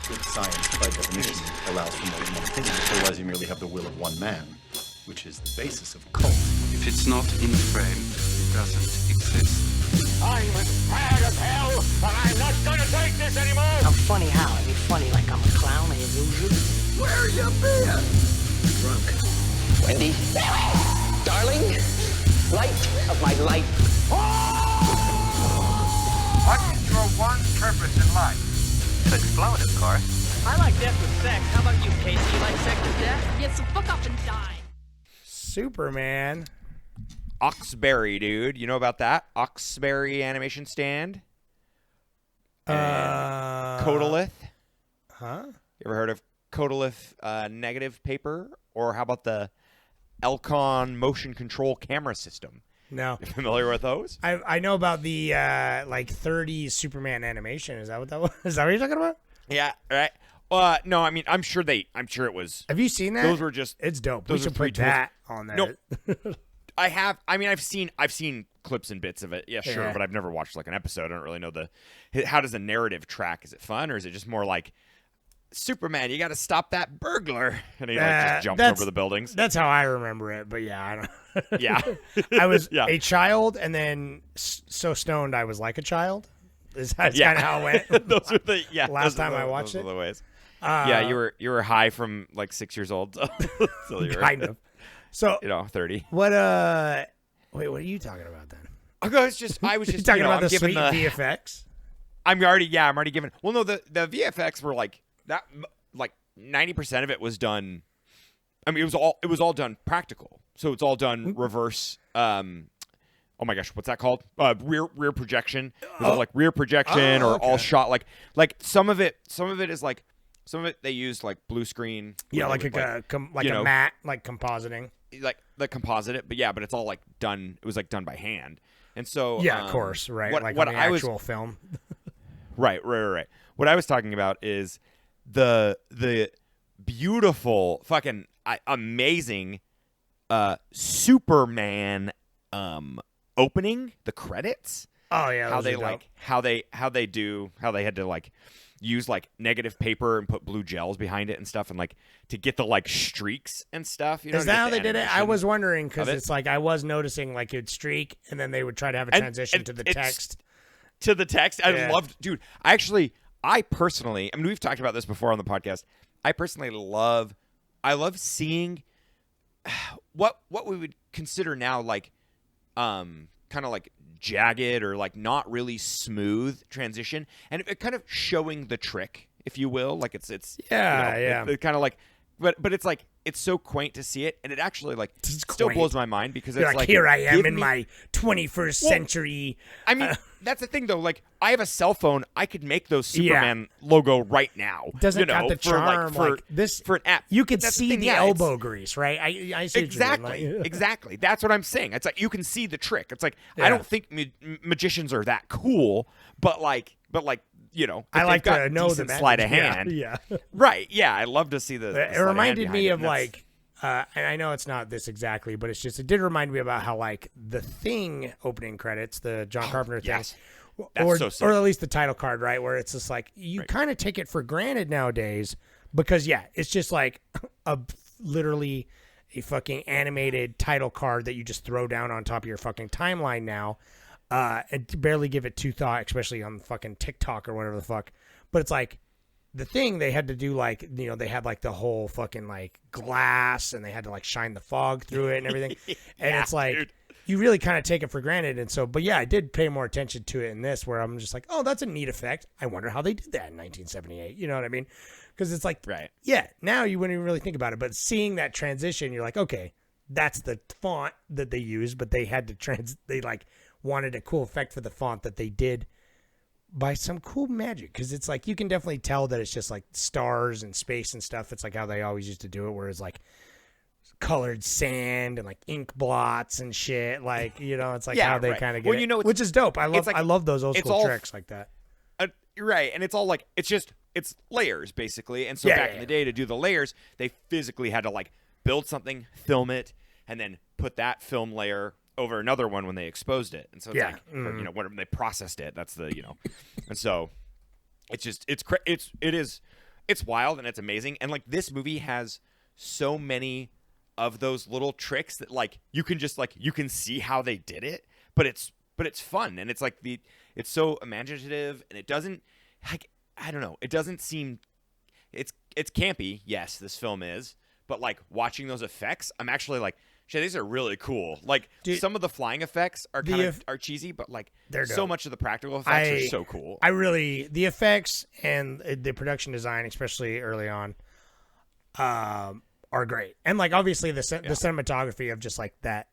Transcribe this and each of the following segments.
Good science, by definition, allows for more than one opinion. Otherwise, you merely have the will of one man, which is the basis of cult. If it's not in frame, it doesn't exist. I'm as mad as hell, and I'm not gonna take this anymore! I'm funny how? I mean, funny like I'm a clown, an illusion? Where you been? Drunk. Wendy, darling, light of my life. What is your one purpose in life? To explode, of course. I like death with sex. How about you, Casey? You like sex with death? Yeah, so fuck up and die. Superman. Oxberry, dude. You know about that? Oxberry animation stand? Codolith. Huh? You ever heard of Codolith negative paper? Or how about the Elcon motion control camera system? No. You familiar with those? I know about the 30s Superman animation. Is that what that was? Is that what you're talking about? Yeah, right. No, I mean, I'm sure it was. Have you seen that? Those were just. It's dope. Those We should are free put tools. that on there. No, I have. I mean, I've seen clips and bits of it. Yeah, sure, Yeah. but I've never watched like an episode. I don't really know how does the narrative track? Is it fun or is it just more like Superman? You got to stop that burglar, and he just jumps over the buildings. That's how I remember it. But yeah, I don't. Yeah, I was Yeah. a child, and then so stoned I was like a child. That's kind of how it went. Those are the Last time I watched those it. are the ways. Yeah, you were high from like 6 years old, so you were Kind of. So 30. what? Wait, what are you talking about then? I was just You talking about the sweet VFX? I'm already giving. Well, no, the VFX were like that. Like 90% of it was done. I mean, it was all done practical. So it's all done reverse. Oh my gosh, what's that called? Rear projection. It was all like rear projection or all shot like some of it is like some of it they used like blue screen. Yeah, like would, a matte, like compositing. like composite it, but it's all like done. It was like done by hand, and so Yeah, of course, right? What, like what on the I actual film. Right. What I was talking about is the beautiful, fucking amazing Superman opening, the credits. Oh yeah, How those they are like dope. how they had to like use like negative paper and put blue gels behind it and stuff, and like to get the like streaks and stuff. You know, Is to that get how the they did it? I animation was wondering because of it. it's like I was noticing like it'd streak and then they would try to have a transition to the text. To the text, Yeah. I loved, dude. I personally, I mean, we've talked about this before on the podcast. I personally love seeing what we would consider now like, kind of like jagged or like not really smooth transition, and it kind of showing the trick, if you will. Like it's Yeah. It kind of like, but it's like it's so quaint to see it, and it actually like It's still quaint. blows my mind because You're it's like, here I am give in me- my 21st century. I mean, that's the thing, though. Like, I have a cell phone. I could make those Superman logo right now. Doesn't got the charm for this for an app. You could That's see thing, the yeah, it's- elbow grease, right? I see what you mean, Exactly, like- exactly. That's what I'm saying. It's like you can see the trick. It's like Yeah. I don't think magicians are that cool, but like you know, I if like they've got to know the decent sleight of yeah, hand. Yeah, Right? Yeah, I love to see the. sleight it of reminded hand me behind of it, and that's- like, and I know it's not this exactly, but it's just it did remind me about how like the Thing opening credits, the John Carpenter thing, yes. That's or so sick. or at least the title card, right? Where it's just like you kind of take it for granted nowadays because it's just like literally a fucking animated title card that you just throw down on top of your fucking timeline now, and barely give it two thought, especially on fucking TikTok or whatever the fuck. But it's like the Thing they had to do like they had like the whole fucking like glass and they had to like shine the fog through it and everything, and it's like. dude. You really kind of take it for granted. And so, but yeah, I did pay more attention to it in this where I'm just like, oh, that's a neat effect. I wonder how they did that in 1978. You know what I mean? Because it's like, Right. yeah, now you wouldn't even really think about it. But seeing that transition, you're like, okay, that's the font that they used, but they had to they like wanted a cool effect for the font that they did by some cool magic. Because it's like, you can definitely tell that it's just like stars and space and stuff. It's like how they always used to do it, whereas like, colored sand and like ink blots and shit, like it's like how they right. kind of get Well, it, you know, which is dope. I love those old it's school all- tricks like that. Right, and it's all like it's layers basically, and so Yeah, back yeah, in the day to do the layers, they physically had to like build something, film it, and then put that film layer over another one when they exposed it, and so it's Yeah. like or, when they processed it. That's the and so it's just it is it's wild and it's amazing. And like this movie has so many of those little tricks that like you can just like you can see how they did it, but it's fun and it's like it's so imaginative and it doesn't like I don't know, it doesn't seem it's campy. Yes, this film is, but like watching those effects, I'm actually like, shit, these are really cool. Like Dude, some of the flying effects are kind of are cheesy, but like they're so dope. much of the practical effects are so cool. The effects and the production design, especially early on, are great. And like obviously the cinematography of just like that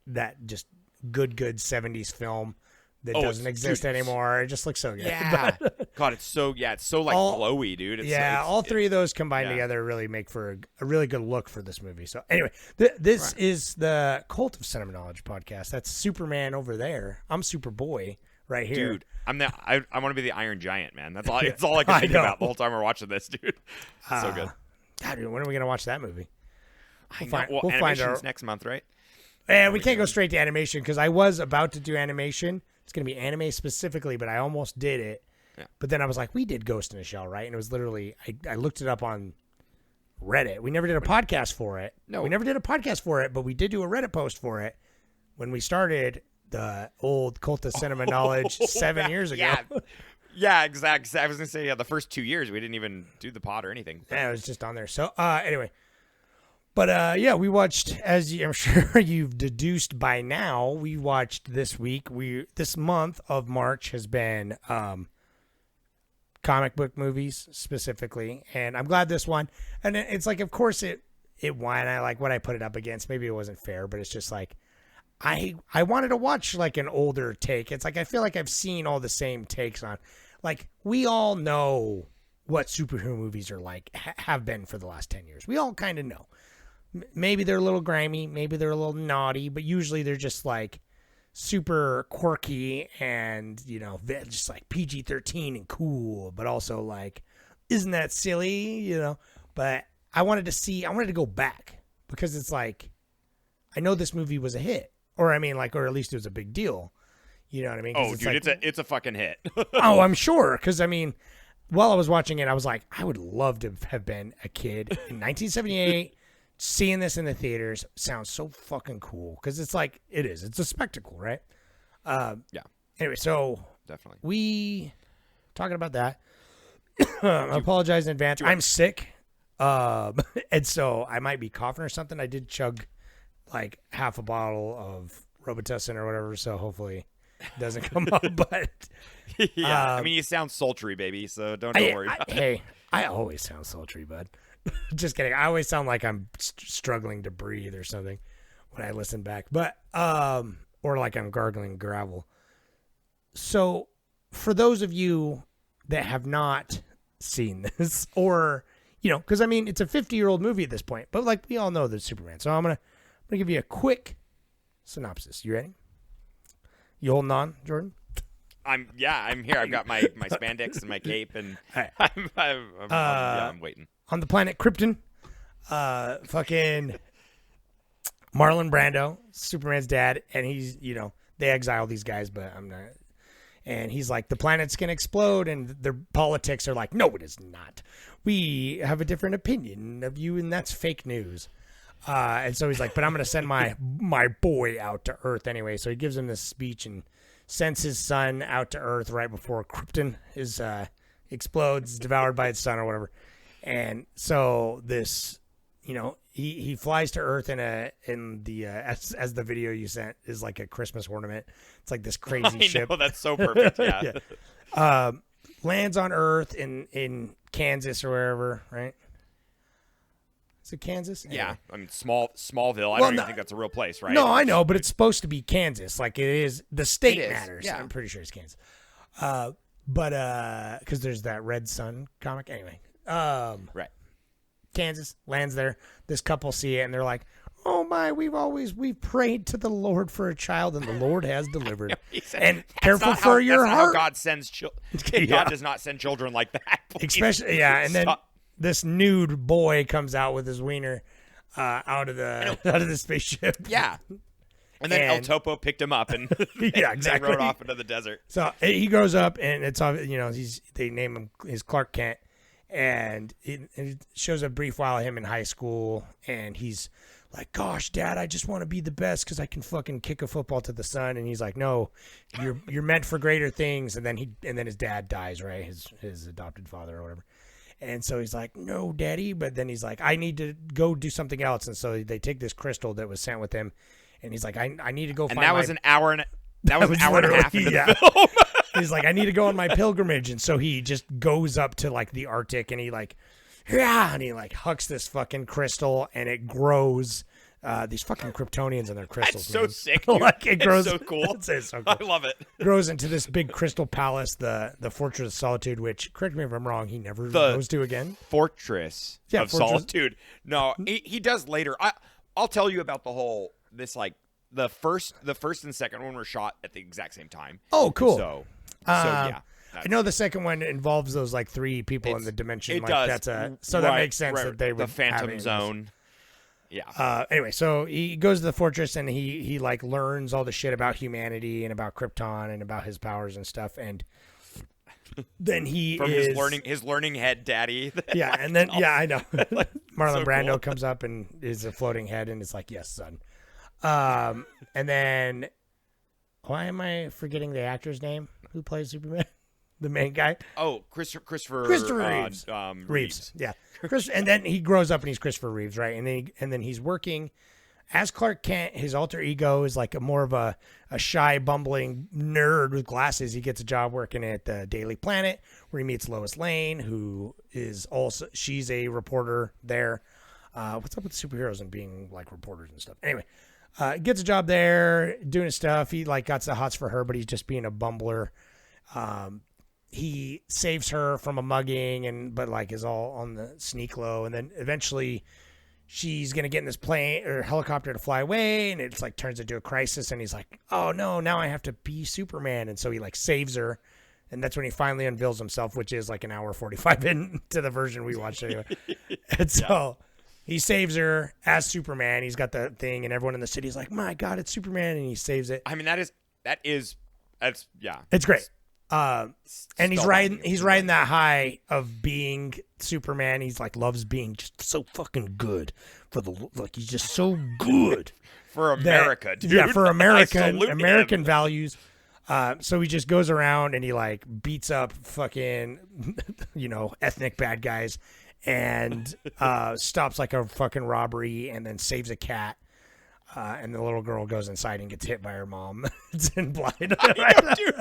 just good 70s film that doesn't exist anymore. It just looks so good. Yeah. God, it's so like glowy, dude. All three of those combined together really make for a really good look for this movie. So anyway, this is the Cult of Cinema Knowledge podcast. That's Superman over there. I'm Superboy right here. Dude, I want to be the Iron Giant, man. That's all I can think about the whole time we're watching this, dude. So good. God, dude, when are we gonna watch that movie? We'll find our next month, right? And we can't go straight to animation because I was about to do animation. It's going to be anime specifically, but I almost did it. Yeah. But then I was like, we did Ghost in a Shell, right? And it was literally, I looked it up on Reddit. We never did a podcast for it. No. We never did a podcast for it, but we did do a Reddit post for it when we started the old Cult of Cinema Knowledge 7 years ago. Yeah, exactly. I was going to say, the first 2 years, we didn't even do the pod or anything. Yeah, it was just on there. So, anyway. But, we watched, as I'm sure you've deduced by now, we watched this week. This month of March has been comic book movies specifically. And I'm glad this one. And it's like, of course, it won. I like what I put it up against. Maybe it wasn't fair, but it's just like, I wanted to watch like an older take. It's like, I feel like I've seen all the same takes on. Like, we all know what superhero movies are like, have been for the last 10 years. We all kind of know. Maybe they're a little grimy, maybe they're a little naughty, but usually they're just like super quirky and, just like PG-13 and cool, but also like, isn't that silly, But I wanted to go back because it's like, I know this movie was a hit, or at least it was a big deal. You know what I mean? Oh, dude, it's a fucking hit. Oh, I'm sure. Because, while I was watching it, I was like, I would love to have been a kid in 1978. Seeing this in the theaters sounds so fucking cool because it's like it's a spectacle, right? Yeah. Anyway, so definitely we talking about that. I apologize in advance. I'm sick, and so I might be coughing or something. I did chug like half a bottle of Robitussin or whatever, so hopefully it doesn't come up. But yeah, you sound sultry, baby. So don't worry. Hey, I always sound sultry, bud. Just kidding. I always sound like I'm struggling to breathe or something when I listen back, but or like I'm gargling gravel. So, for those of you that have not seen this, or because it's a 50-year-old movie at this point, but like we all know that Superman. So I'm gonna give you a quick synopsis. You ready? You holding on, Jordan? I'm here. I've got my spandex and my cape, and I'm waiting. On the planet Krypton, fucking Marlon Brando, Superman's dad, and he's, they exile these guys, but I'm not. And he's like, the planet's going to explode, and their politics are like, no, it is not. We have a different opinion of you, and that's fake news. And so he's like, but I'm going to send my boy out to Earth anyway. So he gives him this speech and sends his son out to Earth right before Krypton explodes, devoured by its son or whatever. And so this, he flies to Earth as the video you sent is like a Christmas ornament. It's like this crazy ship. I know, that's so perfect. Yeah. Yeah. Lands on Earth in Kansas or wherever, right? Is it Kansas? Yeah. Smallville. I don't even think that's a real place, right? No, I know, but it's supposed to be Kansas. Like it is. The state matters. Yeah. I'm pretty sure it's Kansas. But because there's that Red Sun comic. Anyway. Right. Kansas, lands there. This couple see it and they're like, oh my, we've prayed to the Lord for a child and the Lord has delivered. And careful for your heart. God sends children. God does not send children like that. Please. Especially, and then this nude boy comes out with his wiener out of the spaceship. Yeah. And then El Topo picked him up and exactly. rode off into the desert. So he grows up and it's they name him his Clark Kent. And it shows a brief while of him in high school, and he's like, gosh, Dad, I just want to be the best because I can fucking kick a football to the sun. And he's like, no, you're meant for greater things. And then his dad dies, right? His adopted father or whatever. And so he's like, no, Daddy. But then he's like, I need to go do something else. And so they take this crystal that was sent with him, and he's like, I need to go find that was an hour and a half into yeah. the film. He's like, I need to go on my pilgrimage. And so he just goes up to like the Arctic, and he like, yeah, and he like hucks this fucking crystal, and it grows. These fucking Kryptonians and their crystals. That's so man. sick. Dude. Like it grows. It's so cool. It's so cool. I love it. Grows into this big crystal palace, the Fortress of Solitude, which, correct me if I'm wrong, he never goes to again. Fortress of Solitude. No, he does later. I'll tell you about the whole the first and second one were shot at the exact same time. Oh, cool. So yeah. I know the second one involves those like three people in the dimension. It like, does. That makes sense that they would the Phantom have Zone. Yeah. Anyway, so he goes to the fortress, and he like learns all the shit about humanity and about Krypton and about his powers and stuff, and then he from his learning head daddy. Yeah, and then I know. Marlon so Brando cool. comes up and is a floating head, and it's like, yes, son. And then why am I forgetting the actor's name who plays Superman? The main guy. Oh, Christopher Reeves. Reeves. Yeah. And then he grows up and he's Christopher Reeves, right? And then he's working as Clark Kent. His alter ego is like more of a shy, bumbling nerd with glasses. He gets a job working at the Daily Planet, where he meets Lois Lane, who is also, she's a reporter there. What's up with superheroes and being like reporters and stuff? Anyway, gets a job there doing his stuff. He like got the hots for her, but he's just being a bumbler. He saves her from a mugging, but like is all on the sneak low. And then eventually she's going to get in this plane or helicopter to fly away. And it's like turns into a crisis. And he's like, oh no, now I have to be Superman. And so he like saves her. And that's when he finally unveils himself, which is like an hour 45 into the version we watched anyway. And so he saves her as Superman. He's got the thing, and everyone in the city is like, my God, it's Superman. And he saves it. I mean, that's yeah. It's great. And he's riding that high of being Superman. He's like loves being just so fucking good he's just so good for America, dude. Yeah, for American values. So he just goes around and he like beats up fucking ethnic bad guys and stops like a fucking robbery and then saves a cat. And the little girl goes inside and gets hit by her mom. It's in blind. Dude,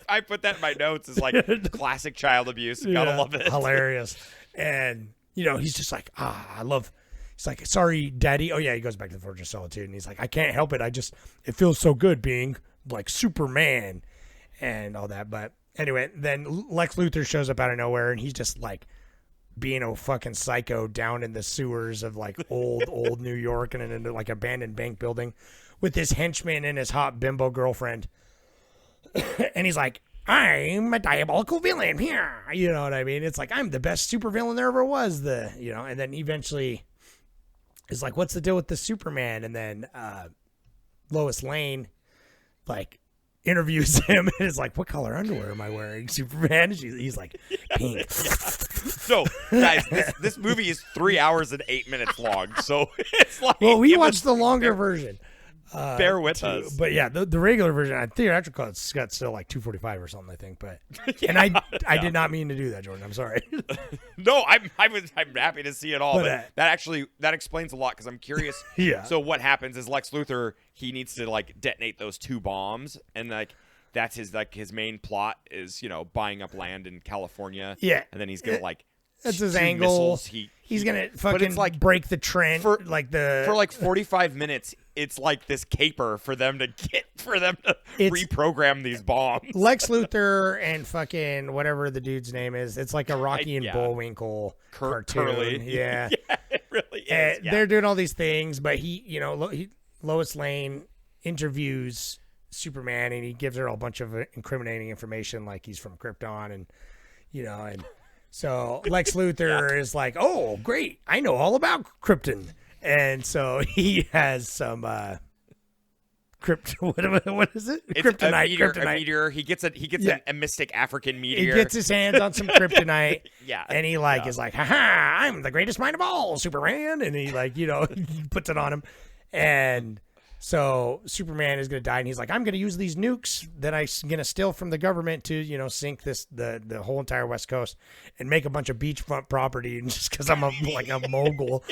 I put that in my notes as like classic child abuse. Gotta love it. Hilarious. And, he's just like, he's like, sorry, Daddy. Oh, yeah, he goes back to the Fortress of Solitude. And he's like, I can't help it. It feels so good being like Superman and all that. But anyway, then Lex Luthor shows up out of nowhere, and he's just like, being a fucking psycho down in the sewers of like old New York and in like abandoned bank building with his henchman and his hot bimbo girlfriend. And he's like, I'm a diabolical villain here. You know what I mean? It's like, I'm the best supervillain there ever was. And then eventually is like, what's the deal with the Superman? And then Lois Lane like interviews him and is like, what color underwear am I wearing, Superman? And he's like, pink. So, guys, this movie is 3 hours and 8 minutes long. So it's like, well, we watched the longer version. Bear with us. But yeah, the regular version, I theatrical, it's got still like 2:45 or something, I think. But and I did not mean to do that, Jordan. I'm sorry. No, I'm happy to see it all. But, that explains a lot because I'm curious. Yeah. So what happens is Lex Luthor, he needs to like detonate those 2 bombs, and like that's his main plot is buying up land in California. Yeah. And then he's gonna like that's his 2 angle. missiles. He's gonna fucking like break the trend for like 45 minutes. It's like this caper for them to reprogram these bombs. Lex Luthor and fucking whatever the dude's name is. It's like a Rocky and Bullwinkle cartoon. Curly. Yeah. Yeah, it really is. Yeah. They're doing all these things, but Lois Lane interviews Superman and he gives her a bunch of incriminating information, like he's from Krypton and so Lex Luthor is like, oh, great, I know all about Krypton. And so he has some, I what is it? It's Kryptonite. a meteor. He gets a mystic African He meteor. gets his hands on some kryptonite. Yeah. And he is like, haha, I'm the greatest mind of all, Superman. And he he puts it on him. And so Superman is going to die. And he's like, I'm going to use these nukes that I'm going to steal from the government to, sink the whole entire West Coast and make a bunch of beachfront property. And just because I'm a mogul.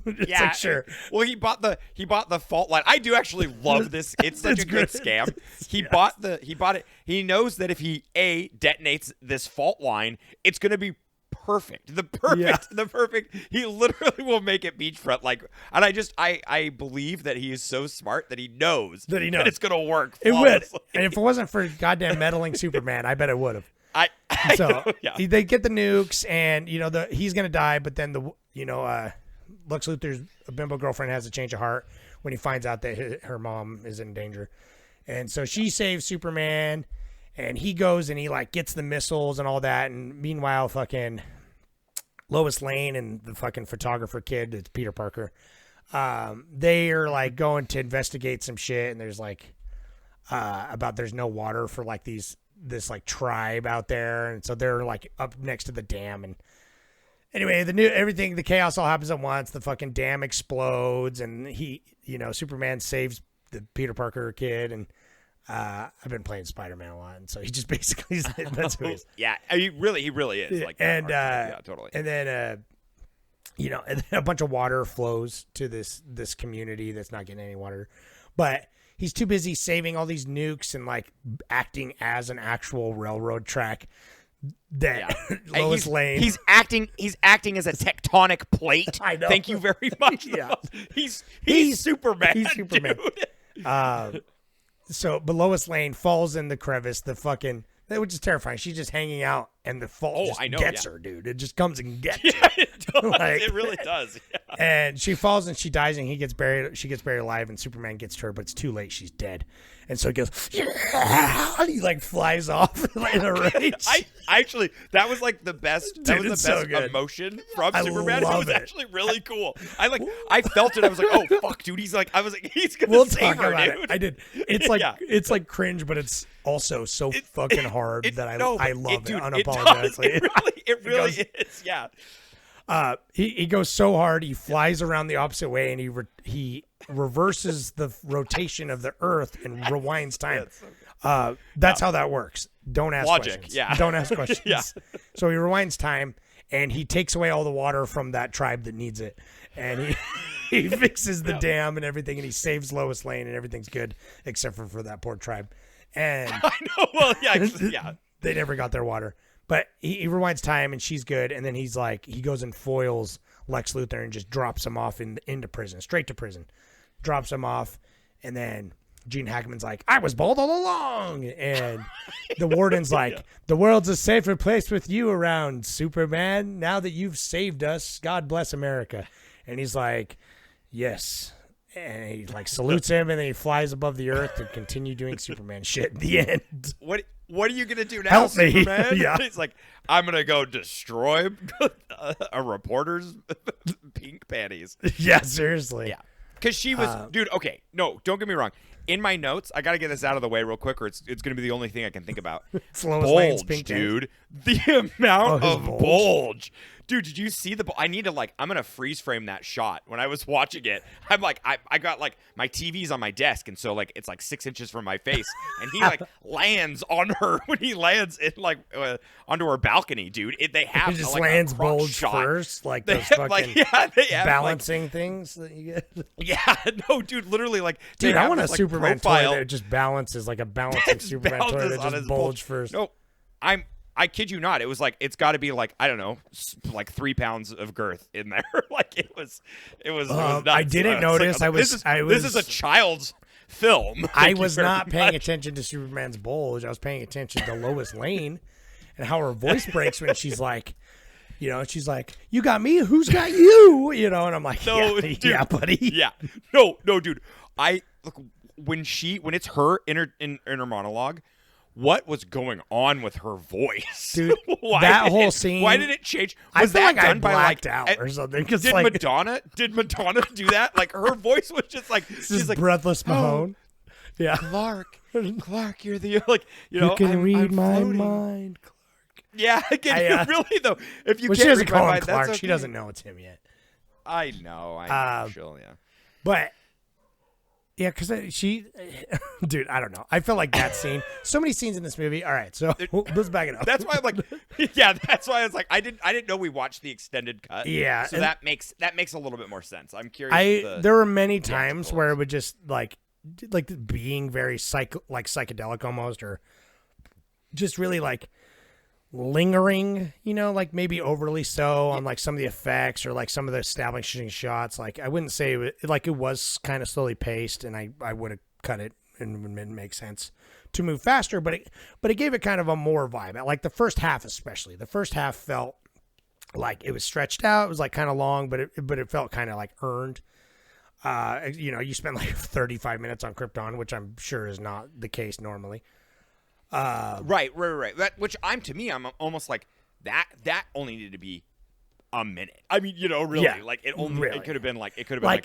It's Yeah, like, sure. Well, he bought the fault line. I do actually love this. It's such a good scam. He bought it. He knows that if he detonates this fault line, it's going to be perfect. The perfect. He literally will make it beachfront. And I believe that he is so smart that he knows that it's going to work. It would. And if it wasn't for goddamn meddling Superman, I bet it would have. They get the nukes, and he's gonna die. But then Lex Luthor's bimbo girlfriend has a change of heart when he finds out that her mom is in danger, and so she saves Superman, and he goes and he gets the missiles and all that. And meanwhile, fucking Lois Lane and the fucking photographer kid, it's Peter Parker, they are going to investigate some shit, and there's about there's no water for this tribe out there, and so they're up next to the dam. And anyway, the chaos all happens at once. The fucking dam explodes, and Superman saves the Peter Parker kid. And I've been playing Spider-Man a lot, and so he just basically that's who he is. Yeah, he really is. Totally. And then and then a bunch of water flows to this community that's not getting any water, but he's too busy saving all these nukes and acting as an actual railroad track that Lois Lane. He's acting as a tectonic plate. I know. Thank you very much. Yeah. He's Superman. He's Superman. Dude. But Lois Lane falls in the crevice. Which is terrifying. She's just hanging out, and the fall gets her, dude. It just comes and gets her. It does. It really does. Yeah. And she falls and she dies, and she gets buried alive, and Superman gets to her, but it's too late. She's dead. And so he goes, yeah! And he flies off in a rage. Actually, that was the best. That Dude, was the best so emotion from I Superman. It love was it. actually really cool. I felt it. I was like, oh fuck, dude. He's gonna We'll save talk her, about dude. it. I did. It's it's cringe, but it's also so fucking hard that I love it unapologetically. It really is. Yeah. He goes so hard, he flies around the opposite way, and he reverses the rotation of the Earth and rewinds time. That's how that works. Don't ask questions. Yeah. Don't ask questions. Yeah. So he rewinds time, and he takes away all the water from that tribe that needs it, and he fixes the dam and everything, and he saves Lois Lane, and everything's good except for that poor tribe. And I know. Well, yeah. They never got their water. But he rewinds time, and she's good. And then he goes and foils Lex Luthor and just drops him off into prison, straight to prison. Drops him off, and then Gene Hackman's like, I was bold all along. And the warden's like, the world's a safer place with you around, Superman. Now that you've saved us, God bless America. And he's like, yes. And he salutes him, and then he flies above the earth to continue doing Superman shit at the end. What are you gonna do now, Help me. Superman? Yeah. He's like, I'm gonna go destroy a reporter's pink panties. Yeah, seriously. Yeah, because she was, dude. Okay, no, don't get me wrong. In my notes, I gotta get this out of the way real quick, or it's gonna be the only thing I can think about. Lois Bulge, dude. The amount of bulge. Dude, did you see the? I need to I'm gonna freeze frame that shot. When I was watching it, I'm like, I got my TV's on my desk, and so it's 6 inches from my face, and he lands on her when he lands in onto her balcony, dude. They have He just lands bulge shot. first, They those have, fucking they have, balancing things that you get. Yeah, no, dude, literally Dude, I want a Superman profile. toy that just balances like a balancing Superman toy Balances that on just his bulge first. No, I kid you not. It was it's got to be I don't know, 3 pounds of girth in there. It was nuts. I didn't notice. This is a child's film. I was not paying attention to Superman's bulge. I was paying attention to Lois Lane and how her voice breaks when she's like, she's like, "You got me. Who's got you?" And I'm like, No, yeah, dude. yeah, buddy. Yeah. No, dude. When it's her in her monologue. What was going on with her voice, dude? That whole scene. Why did it change? I Was feel that like I done by blacked out or something? Did Madonna do that? Her voice was just she's breathless Mahone. Yeah. Clark, you're the like you know. You can I'm read my floating. mind, Clark. Yeah, really though. If you Well, can't she doesn't read my call him mind, Clark. that's She okay. doesn't know it's him yet. I know. She'll, yeah. But yeah, because dude, I don't know. I feel like that scene. So many scenes in this movie. All right, so let's back it up. That's why I'm like, yeah. That's why I was like, I didn't know we watched the extended cut. Yeah, So and that makes a little bit more sense. I'm curious. There were many times where it would just like being very psychedelic almost, or just really like lingering, like maybe overly so on like some of the effects or like some of the establishing shots. Like I wouldn't say it was kind of slowly paced, and I would have cut it and it would make sense to move faster, but it gave it kind of a more vibe. Like the first half, especially the first half felt like it was stretched out. It was like kind of long, but it felt kind of like earned. You spend like 35 minutes on Krypton, which I'm sure is not the case normally. Right. Which I'm almost like that only needed to be a minute. I mean, really, like it could have been like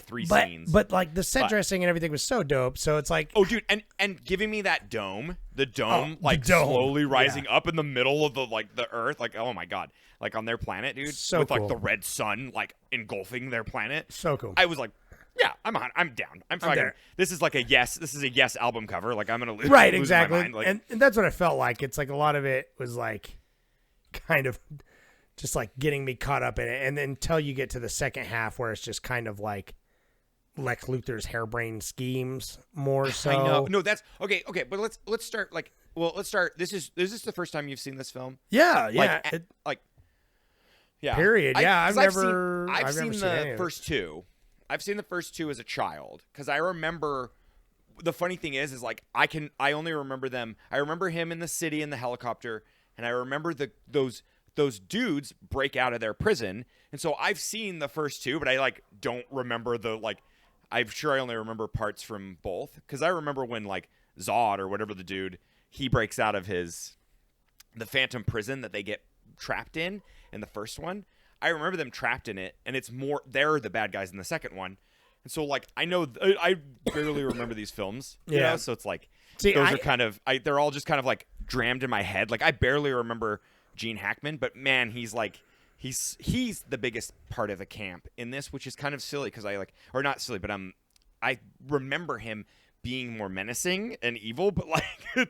three scenes. But like the set dressing and everything was so dope. So it's like, oh, dude, and giving me that dome, dome. slowly rising up in the middle of the Earth, like, oh my god, like on their planet, dude, so with cool. like the red sun like engulfing their planet. So cool. I was like, yeah, I'm down. I'm fucking. there. This is like a yes. This is a yes album cover. Like I'm gonna lose. Right, lose exactly. My mind. Like, and that's what it felt like. It's like a lot of it was like kind of just like getting me caught up in it, and then until you get to the second half where it's just kind of like Lex Luthor's harebrained schemes more so. I know. No, that's okay. But let's start. Let's start. This is the first time you've seen this film? Yeah, yeah. Yeah. Period. Yeah, I've never seen seen the first two. I've seen the first two as a child because I remember. The funny thing is like I only remember them. I remember him in the city in the helicopter, and I remember those dudes break out of their prison. And so I've seen the first two, but I don't remember I'm sure I only remember parts from both because I remember when Zod or whatever the dude, he breaks out of the phantom prison that they get trapped in the first one. I remember them trapped in it, and they're the bad guys in the second one. And so I know I barely remember these films, you know? So it's those are kind of they're all just kind of drammed in my head. Like I barely remember Gene Hackman, but man, he's the biggest part of the camp in this, which is kind of silly because or not silly, but I remember him being more menacing and evil, but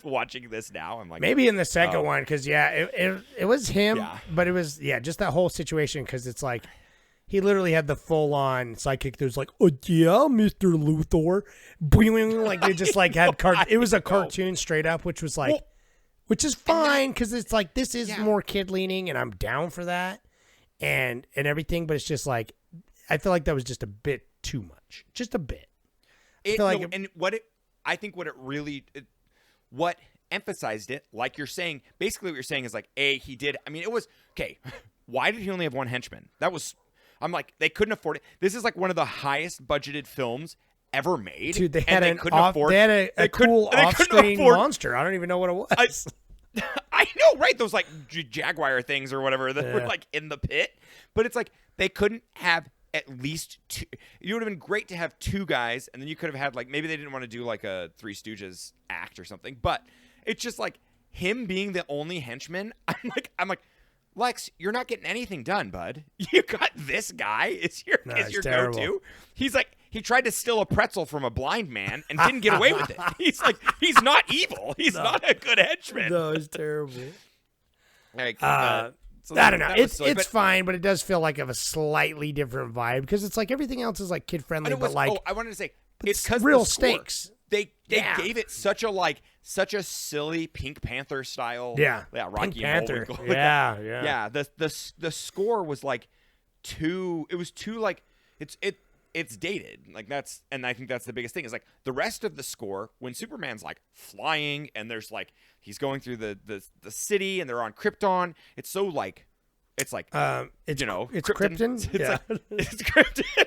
watching this now, I'm like maybe in the second one because it was him, but it was just that whole situation because it's like he literally had the full on sidekick. There's oh yeah, Mr. Luthor, like they just had it was a cartoon straight up, which was which is fine because it's this is more kid leaning, and I'm down for that, and everything. But it's just I feel like that was just a bit too much, just a bit. What emphasized it, like you're saying, basically what you're saying is he did. I mean, it was okay. Why did he only have one henchman? They couldn't afford it. This is one of the highest budgeted films ever made. Dude, they had a cool they off-screen monster. I don't even know what it was. I know, right? Those jaguar things or whatever that were in the pit. But it's they couldn't have at least two. It would have been great to have two guys, and then you could have had maybe they didn't want to do a Three Stooges act or something. But it's just him being the only henchman. I'm like, Lex, you're not getting anything done, bud. You got this guy. It's your go-to. He's he tried to steal a pretzel from a blind man and didn't get away with it. He's not evil. He's not a good henchman. No, it's terrible. So I don't know. It's fine, but it does feel of a slightly different vibe because it's everything else is kid friendly, but I wanted to say it's because real stakes. They gave it such a silly Pink Panther style. Rocky Pink Panther. Bullwinkle. Yeah. The score was too. It was too it's dated. And I think that's the biggest thing is the rest of the score when Superman's flying and there's he's going through the city and they're on Krypton. It's so it's Krypton. It's Krypton. It's Krypton.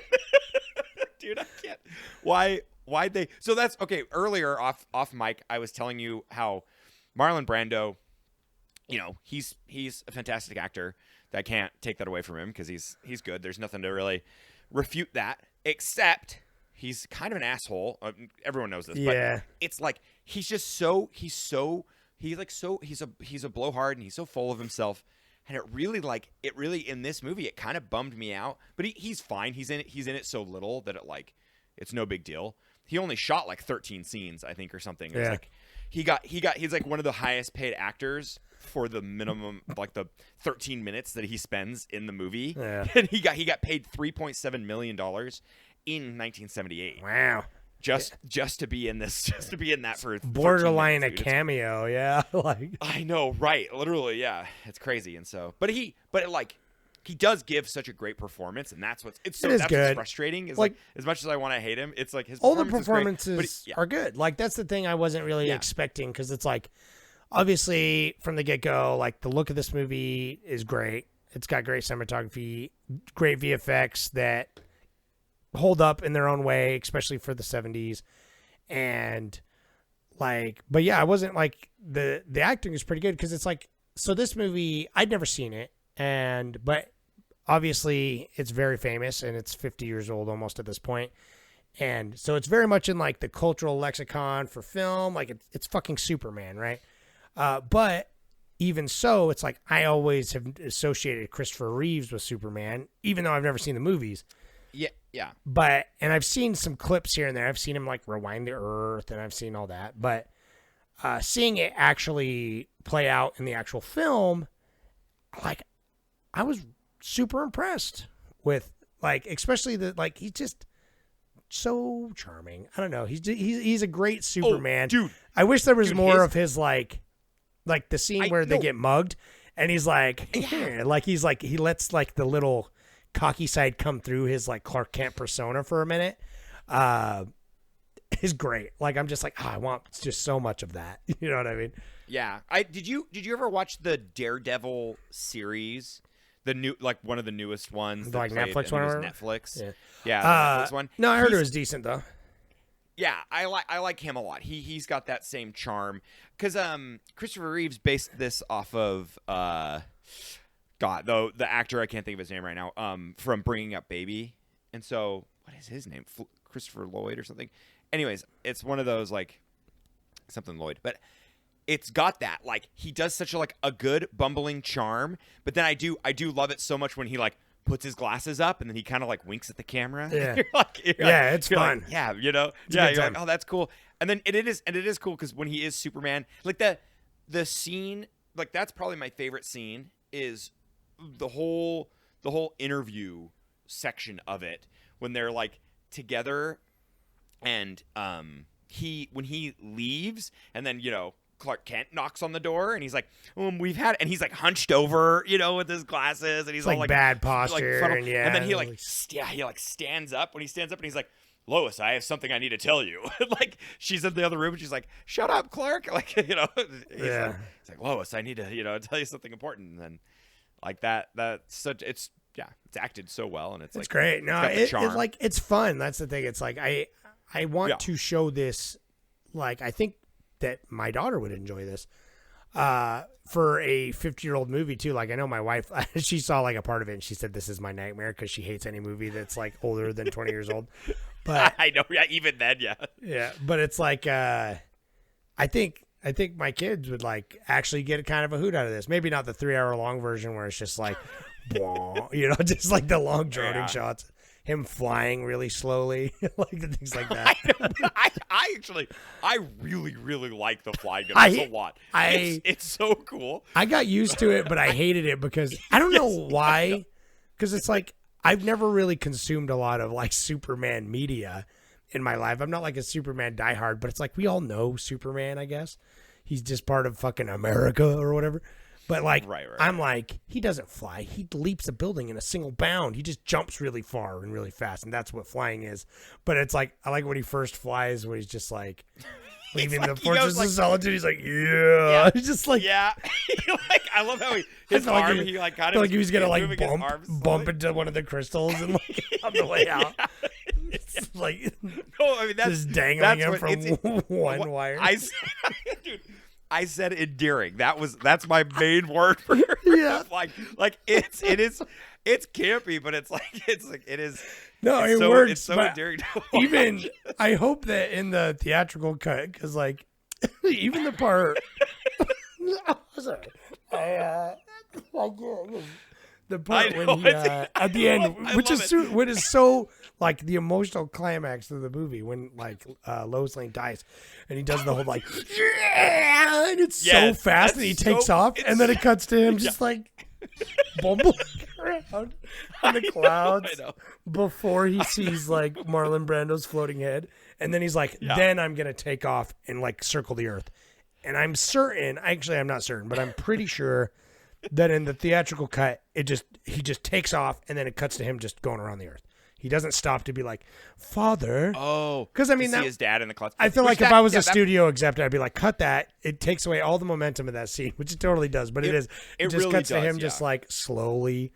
Dude, I can't. Why they? So that's okay. Earlier off mic, I was telling you how Marlon Brando, he's a fantastic actor. I can't take that away from him because he's good. There's nothing to really refute that, except he's kind of an asshole. Everyone knows this, Yeah. but it's like he's a blowhard and he's so full of himself. And it really in this movie it kind of bummed me out. But he's fine. He's in it so little that it's no big deal. He only shot like 13 scenes, I think, or something. It was like he's like one of the highest paid actors for the minimum, like the 13 minutes that he spends in the movie. Yeah. And he got paid $3.7 million in 1978. Wow. Just to be in this, just to be in that for 13 Borderline minutes, a dude. cameo, yeah. Like I know, right? Literally, yeah. It's crazy, and so, he does give such a great performance, and that's It is that's good. what's frustrating. Is Like, as much as I want to hate him, it's like his all the performance is great, performances but are good. Like that's the thing I wasn't really expecting because it's like obviously from the get go, like the look of this movie is great. It's got great cinematography, great VFX that hold up in their own way, especially for the 70s. And like, but yeah, I wasn't like the acting is pretty good because it's like, so this movie, I'd never seen it. But obviously it's very famous and it's 50 years old almost at this point. And so it's very much in like the cultural lexicon for film. Like it's fucking Superman, right? But even so, it's like I always have associated Christopher Reeves with Superman, even though I've never seen the movies. Yeah. And I've seen some clips here and there. I've seen him like rewind the earth and I've seen all that. But seeing it actually play out in the actual film, like I was super impressed with like, especially he's just so charming. I don't know. He's a great Superman. Dude. I wish there was more of his like the scene where they no. get mugged and he's like, like he's like, he lets like the little cocky side come through his like Clark Kent persona for a minute. Is great. Like I'm just like, I want just so much of that. You know what I mean? Yeah. Did you ever watch the Daredevil series? The new, like one of the newest ones, that Like played, Netflix I one? think it was Netflix. Yeah. The Netflix one. No, I heard it was decent though. Yeah, I like him a lot. He's got that same charm because Christopher Reeves based this off of the actor, I can't think of his name right now, from Bringing Up Baby. And so what is his name? Christopher Lloyd or something. Anyways, it's one of those like something Lloyd, but it's got that like he does such a good bumbling charm. But then I do love it so much when he like puts his glasses up and then he kind of like winks at the camera. Yeah. It's you're fun. like, yeah, you know, It's a yeah, good you're time. like, oh, that's cool. And then it is cool because when he is Superman, like the scene, like that's probably my favorite scene is the whole interview section of it when they're like together and when he leaves and then Clark Kent knocks on the door and he's like, and he's like hunched over, with his glasses and he's all like bad posture funnel- and then he stands up when he stands up and he's like, Lois, I have something I need to tell you. Like she's in the other room and she's like, shut up, Clark. Like, he's like, Lois, I need to, tell you something important. And then like it's acted so well and it's great. No, it's like, it's fun. That's the thing. It's like, I want to show this. Like, I think that my daughter would enjoy this for a 50-year-old movie too. Like I know my wife, she saw like a part of it and she said, this is my nightmare because she hates any movie that's like older than 20 years old. But I know. Yeah. Even then. Yeah. Yeah. But it's like, I think my kids would like actually get kind of a hoot out of this. Maybe not the 3-hour long version where it's just like, just like the long droning shots, him flying really slowly, like the things like that. I really, really like the flying of this a lot. It's so cool. I got used to it, but I hated it because I don't know why. Because it's like I've never really consumed a lot of like Superman media in my life. I'm not like a Superman diehard, but it's like we all know Superman. I guess he's just part of fucking America or whatever. But like, I'm like, he doesn't fly. He leaps a building in a single bound. He just jumps really far and really fast, and that's what flying is. But it's like, I like when he first flies, when he's just like leaving the Fortress of Solitude. He's like, yeah. He's just like, yeah. I love how his arm. He like kind of like he was gonna like bump slowly. into one of the crystals and like on the way out. It's like, no, I mean that's just dangling him what, from one wire. Dude, I said endearing. That's my main word for her. Yeah. like it's campy, but it's like it is. No, it's it so, works. It's so but endearing to watch. even I hope that in the theatrical cut, because like even the part. Sorry. The part when he at the end, which is so like the emotional climax of the movie when like Lois Lane dies, and he does the whole like and it's so fast, and he takes off, and then it cuts to him just like bumbling around in the clouds before he sees like Marlon Brando's floating head, and then he's like, then I'm gonna take off and like circle the earth, and I'm certain, actually I'm not certain, but I'm pretty sure that in the theatrical cut, he just takes off, and then it cuts to him just going around the earth. He doesn't stop to be like, Father. Oh, because I mean, see his dad in the clouds. I feel like if I was a studio executive, I'd be like, cut that. It takes away all the momentum of that scene, which it totally does. But it just really cuts to does, him just like slowly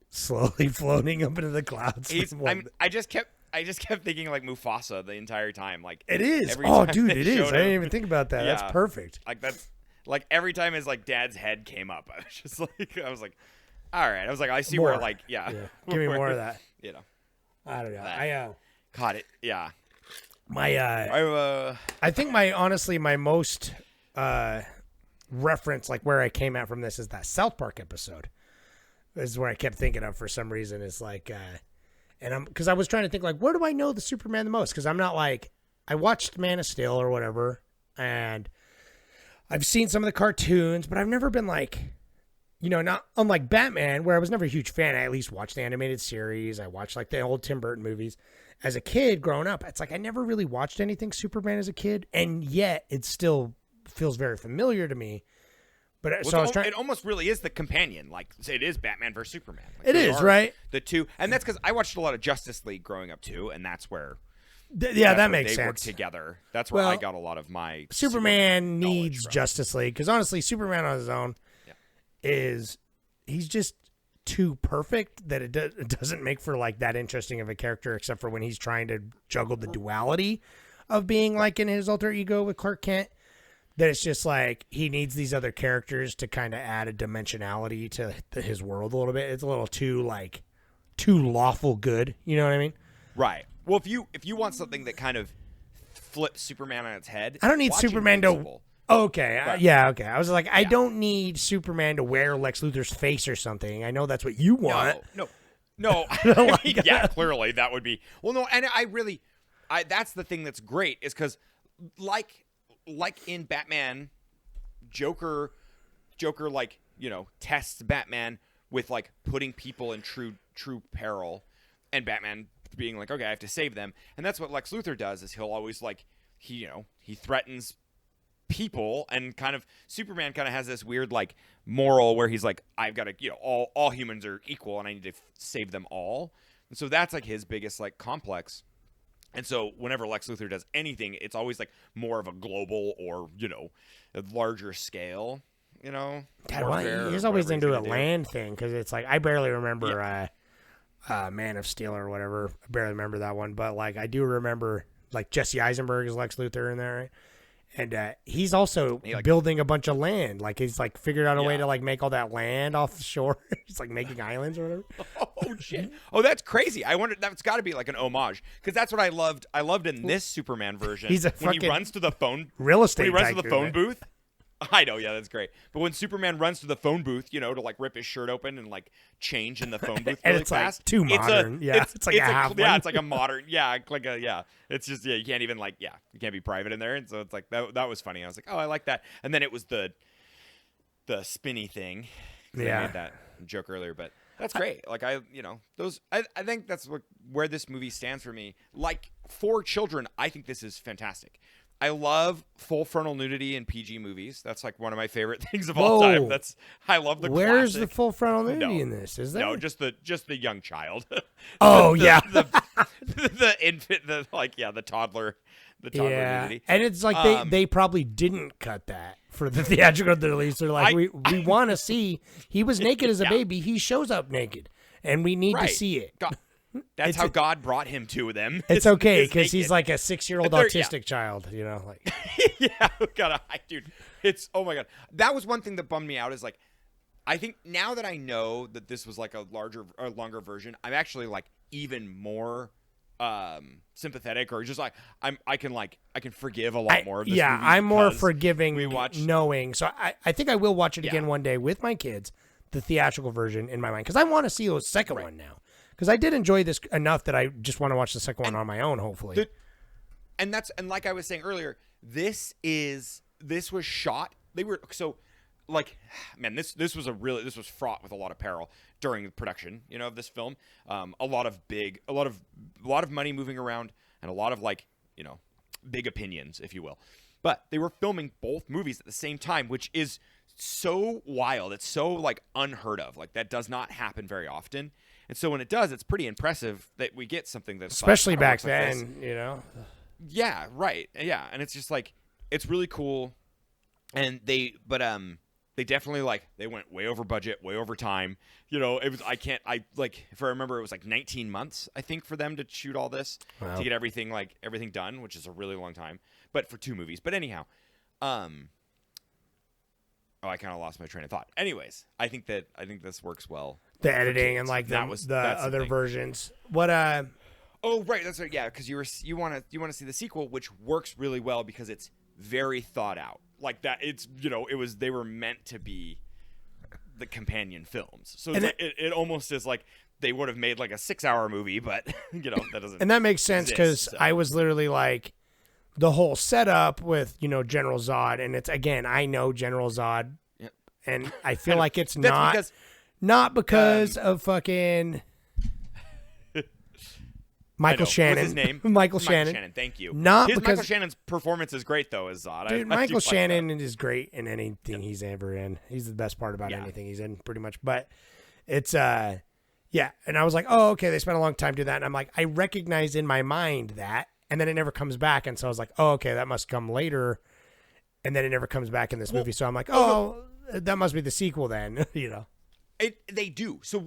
floating up into the clouds. I just kept thinking like Mufasa the entire time. Like it is. every Oh, time dude, they it is. showed I didn't him. even think about that. That's perfect. Like that's like every time his like dad's head came up, I was just like, all right. I was like, I see More. where like, yeah. Give me more of that. You know. I don't know. Caught it. Yeah. I think my most reference, like where I came at from this, is that South Park episode. This is where I kept thinking of for some reason. Is like, because I was trying to think like, where do I know the Superman the most? Because I'm not like, I watched Man of Steel or whatever, and I've seen some of the cartoons, but I've never been like, not unlike Batman, where I was never a huge fan. I at least watched the animated series. I watched like the old Tim Burton movies. As a kid growing up, it's like I never really watched anything Superman as a kid, and yet it still feels very familiar to me. But so I was trying. It almost really is the companion. Like it is Batman versus Superman. Like, it is, right? The two, and that's because I watched a lot of Justice League growing up too, and that's where. That makes they sense. Work together. That's where I got a lot of my Superman needs Justice League, because honestly, Superman on his own he's just too perfect that it doesn't make for like that interesting of a character, except for when he's trying to juggle the duality of being like in his alter ego with Clark Kent. That it's just like he needs these other characters to kind of add a dimensionality to his world a little bit. It's a little too lawful good. You know what I mean? Right. Well, if you want something that kind of flips Superman on its head, I don't need watch Superman Invincible. Okay. Okay. I was like, I don't need Superman to wear Lex Luthor's face or something. I know that's what you want. No. Yeah, clearly that would be. Well, no, and that's the thing that's great is because, like in Batman, Joker, like tests Batman with like putting people in true peril, and Batman being like, okay, I have to save them, and that's what Lex Luthor does. Is he'll always like he threatens people, and kind of Superman kind of has this weird like moral where he's like, I've got to all humans are equal and I need to save them all, and so that's like his biggest like complex. And so whenever Lex Luthor does anything, it's always like more of a global or a larger scale, God, he's always into a land thing, because it's like I barely remember Man of Steel or whatever. I barely remember that one, but like I do remember like Jesse Eisenberg is Lex Luthor in there, right? And he's also building a bunch of land. Like he's like figured out a way to like make all that land off the shore. He's like making islands or whatever. Oh shit! Oh, that's crazy. I wonder, that's got to be like an homage, because that's what I loved. I loved in this Superman version. He's a when fucking he runs to the phone real estate. When he runs to the tycoon, phone booth. I know, yeah, that's great. But when Superman runs to the phone booth, to like rip his shirt open and like change in the phone booth and really it's fast, like too modern. It's like a half one. Yeah, it's like a modern. It's just you can't even you can't be private in there, and so it's like that was funny. I was like, oh, I like that. And then it was the spinny thing. I made that joke earlier, but that's great. Like I think that's where this movie stands for me. Like for children, I think this is fantastic. I love full frontal nudity in PG movies. That's like one of my favorite things of all time. I love the Where's classic. the full frontal nudity in this? Is there? No, just the young child. Oh the infant, the toddler nudity. And it's like they probably didn't cut that for the theatrical release. They're like, we want to see he was naked as a baby. He shows up naked, and we need to see it. That's how God brought him to them. It's okay is because he's naked. like a 6-year-old They're- autistic child, like Yeah, dude. It's oh my god. That was one thing that bummed me out. Is like, I think now that I know that this was like a longer version, I'm actually like even more sympathetic, or just like I can forgive a lot more of this movie I'm more because forgiving we watched knowing. So I think I will watch it again one day with my kids, the theatrical version in my mind, because I want to see the second one now. Because I did enjoy this enough that I just want to watch the second one on my own, hopefully. And like I was saying earlier, this was shot. They were so like, man, this was fraught with a lot of peril during the production, of this film. A lot of money moving around, and a lot of big opinions, if you will. But they were filming both movies at the same time, which is so wild. It's so like unheard of. Like that does not happen very often. And so when it does, it's pretty impressive that we get something that's especially back like then, Yeah, right. Yeah, and it's just like it's really cool. And they definitely they went way over budget, way over time. It was if I remember, it was like 19 months I think for them to shoot all this to get everything done, which is a really long time. But for 2 movies. But anyhow, I kind of lost my train of thought. Anyways, I think this works well. The editing and the other versions. What Oh right, that's right. Yeah, because you want to see the sequel, which works really well because it's very thought out. Like that, it's they were meant to be the companion films. So it almost is like they would have made like a 6-hour movie, but that doesn't. And that makes sense because I was literally like the whole setup with General Zod, and it's again I know General Zod, and I feel like it's not because of fucking Michael Shannon. What's his name? Michael Shannon. Thank you. Because Michael Shannon's performance is great though as Zod. Dude, Michael Shannon is great in anything he's ever in. He's the best part about anything he's in, pretty much. But it's yeah. And I was like, oh, okay. They spent a long time doing that, and I'm like, I recognize in my mind that, and then it never comes back, and so I was like, oh, okay, that must come later, and then it never comes back in this movie. So I'm like, that must be the sequel then, They do. So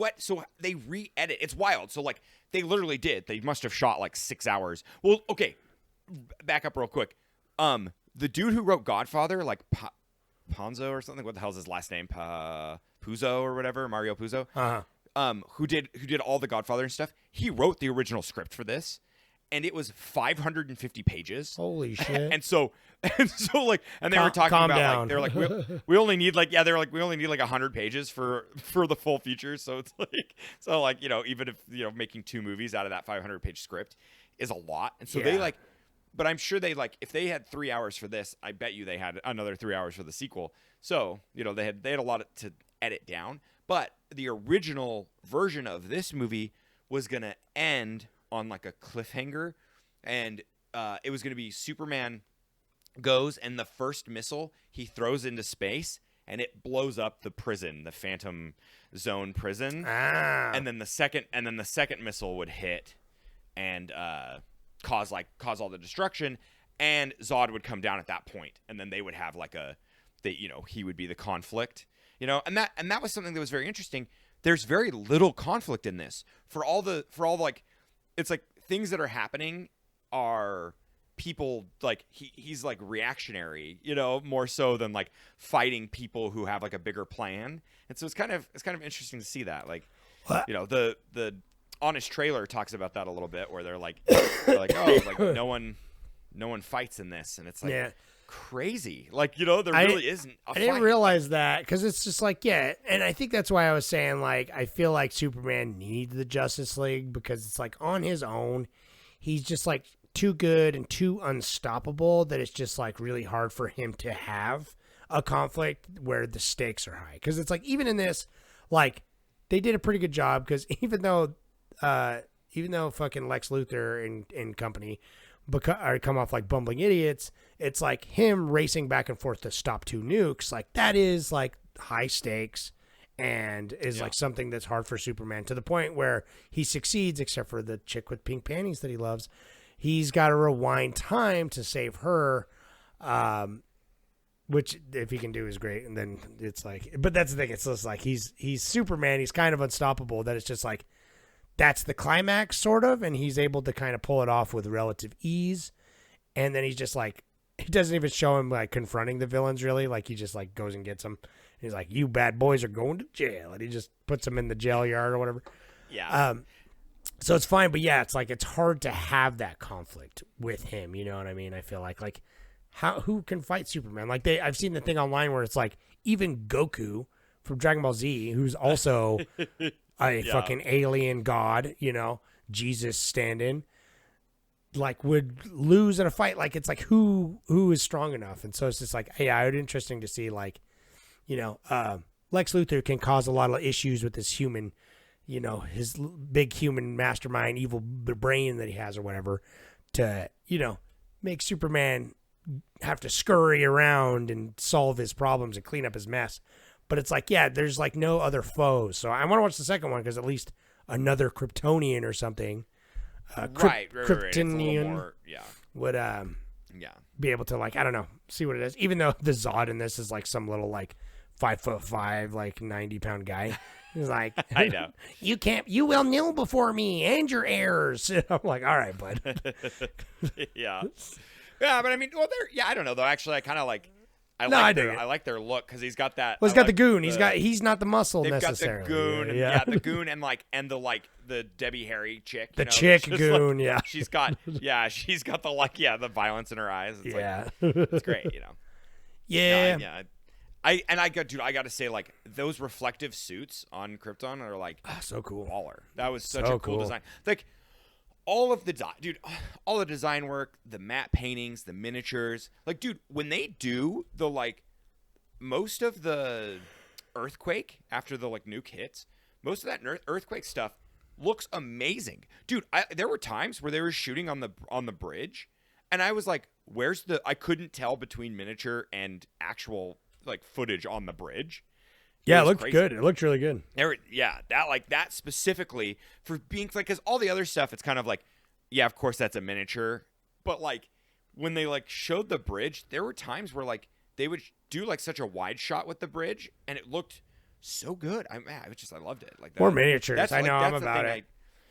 they re-edit. It's wild. So they literally did. They must have shot 6 hours. Well, okay. Back up real quick. The dude who wrote Godfather, Ponzo or something. What the hell's his last name? Puzo or whatever. Mario Puzo. Who did all the Godfather and stuff. He wrote the original script for this, and it was 550 pages. Holy shit. And they were talking about they're like we only need we only need 100 pages for the full feature. So it's even if making 2 movies out of that 500-page script is a lot. And so they but I'm sure they if they had 3 hours for this, I bet you they had another 3 hours for the sequel. So they had a lot to edit down. But the original version of this movie was gonna end on a cliffhanger, and it was gonna be Superman goes, and the first missile he throws into space, and it blows up the prison, the Phantom Zone prison. And then the second missile would hit and cause all the destruction, and Zod would come down at that point, and then they would have he would be the conflict, and that was something that was very interesting. There's very little conflict in this for all it's things that are happening are people he's reactionary, more so than fighting people who have a bigger plan. And so it's kind of interesting to see that the Honest Trailer talks about that a little bit, where they're like no one fights in this, and it's crazy. There really isn't a fight. I didn't realize that, because it's just and I think that's why I was saying I feel like Superman needs the Justice League, because it's on his own he's just too good and too unstoppable that it's just really hard for him to have a conflict where the stakes are high. Because it's even in this, they did a pretty good job, because even though fucking Lex Luthor and company come off like bumbling idiots, it's him racing back and forth to stop 2 nukes. That is high stakes, and is something that's hard for Superman, to the point where he succeeds, except for the chick with pink panties that he loves. He's got to rewind time to save her, which if he can do is great. And then it's but that's the thing. It's just he's Superman. He's kind of unstoppable. That it's just that's the climax, sort of, and he's able to kind of pull it off with relative ease. And then he's just like, he doesn't even show him like confronting the villains really. Like he just like goes and gets them. He's like, "You bad boys are going to jail," and he just puts them in the jail yard or whatever. Yeah. So it's fine, but yeah, it's like it's hard to have that conflict with him. You know what I mean? I feel like who can fight Superman? Like I've seen the thing online where it's like even Goku from Dragon Ball Z, who's also a fucking alien god, you know, Jesus stand-in, like would lose in a fight. Like it's like who is strong enough? And so it's just like, yeah, it would be interesting to see, like, you know, Lex Luthor can cause a lot of issues with this human, you know, his big human mastermind, evil brain that he has or whatever, to, you know, make Superman have to scurry around and solve his problems and clean up his mess. But it's like, yeah, there's like no other foes. So I want to watch the second one because at least another Kryptonian or something, Right. It's a little Kryptonian more, would be able to, like, I don't know, see what it is. Even though the Zod in this is like some little like 5'5", like 90-pound guy. He's like, I know. You will kneel before me and your heirs. I'm like, all right, bud. Yeah. Yeah, but I mean, well, I don't know though. Actually, I kind of like. I like their look because he's got that. Well, he's got the goon. He's not the muscle they've necessarily. Got the goon. Yeah. The goon the Debbie Harry chick. The chick goon. Like, yeah. She's got the the violence in her eyes. It's it's great. You know. Yeah. No, yeah. I got to say, like, those reflective suits on Krypton are like so cool. Baller. That was such a cool design. Like all of the all the design work, the matte paintings, the miniatures. Like, dude, when they do the like most of the earthquake after the like nuke hits, most of that earthquake stuff looks amazing, dude. There were times where they were shooting on the bridge, and I was like, "Where's the?" I couldn't tell between miniature and actual like footage on the bridge. Yeah, it looked good. It looked really good. That specifically for being like, because all the other stuff, it's kind of like, yeah, of course that's a miniature, but like when they like showed the bridge, there were times where like they would do like such a wide shot with the bridge, and it looked so good. I loved it. Like that, more miniatures. I know I'm about it.